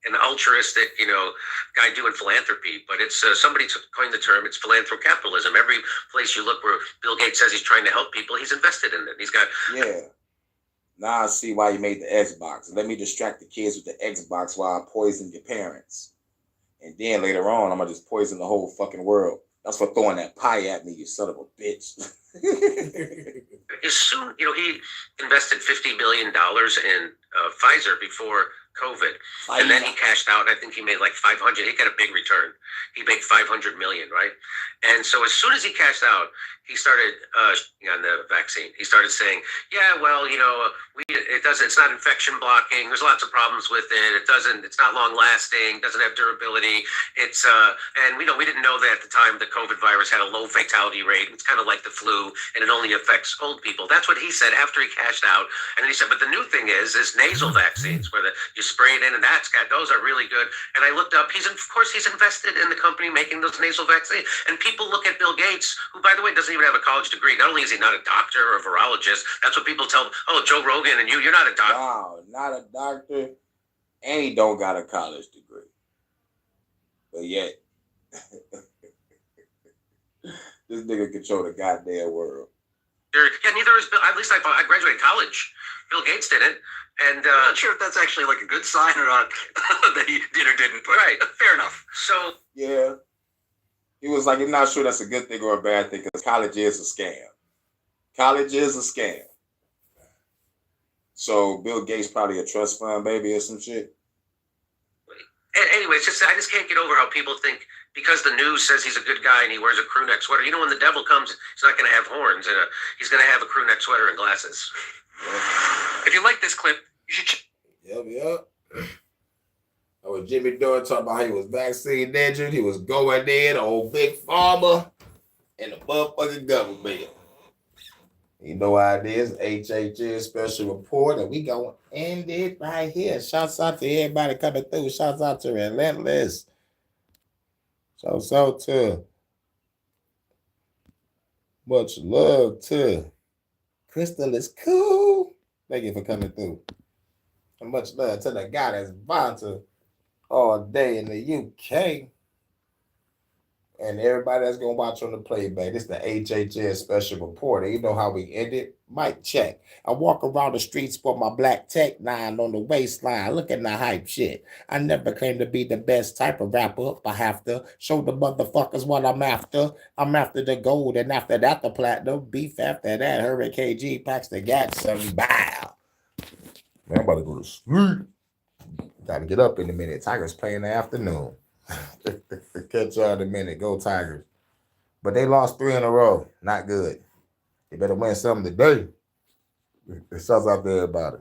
an altruistic, guy doing philanthropy, but it's somebody coined the term. It's philanthrocapitalism. Every place you look where Bill Gates says he's trying to help people, he's invested in it. He's got... Yeah. Now I see why you made the Xbox. Let me distract the kids with the Xbox while I poison your parents. And then later on, I'm going to just poison the whole fucking world. That's for throwing that pie at me, you son of a bitch. Soon, he invested $50 billion in Pfizer before COVID. And then he cashed out. I think he made like 500. He got a big return. He made 500 million, right? And so as soon as he cashed out, he started on the vaccine. He started saying, yeah, well, it's not infection blocking. There's lots of problems with it. It's not long lasting, doesn't have durability. And we didn't know that at the time the COVID virus had a low fatality rate. It's kind of like the flu, and it only affects old people. That's what he said after he cashed out. And then he said, but the new thing is nasal vaccines where you spray it in, and those are really good. And I looked up, he's invested in the company making those nasal vaccines. And people look at Bill Gates, who, by the way, doesn't even have a college degree. Not only is he not a doctor or a virologist, that's what people tell him. Oh, Joe Rogan and you're not a doctor. Wow, not a doctor. And he don't got a college degree. But yet, this nigga control the goddamn world. Yeah, neither is Bill. At least I graduated college. Bill Gates didn't. And I'm not sure if that's actually like a good sign or not that he did or didn't. But right, fair enough. So yeah, he was like, I'm not sure that's a good thing or a bad thing because college is a scam. College is a scam. So Bill Gates probably a trust fund baby or some shit. Anyway, I just can't get over how people think because the news says he's a good guy and he wears a crew neck sweater. When the devil comes, he's not going to have horns and he's going to have a crew neck sweater and glasses. Yeah. If you like this clip, you should. Yep. That was Jimmy Dore talking about how he was vaccine injured. He was going in on Big Pharma and the motherfucking government. You know how it is, HHN Special Report, and we gonna end it right here. Shouts out to everybody coming through. Shouts out to Relentless. Shouts out to much love to Crystal is cool. Thank you for coming through. And much love to the guy that's Vonta all day in the UK. And everybody that's going to watch on the playback, this is the HHN Special Report. And you know how we end it? Mic check. I walk around the streets with my black Tech 9 on the waistline. Look at the hype shit. I never claimed to be the best type of rapper, but I have to show the motherfuckers what I'm after. I'm after the gold, and after that, the platinum. Beef after that, Hurricane G packs the gas and bow. Man, I'm about to go to sleep. Got to get up in a minute. Tigers play in the afternoon. Catch y'all in a minute. Go Tigers. But they lost 3 in a row. Not good. They better win something today. It sounds out there about it.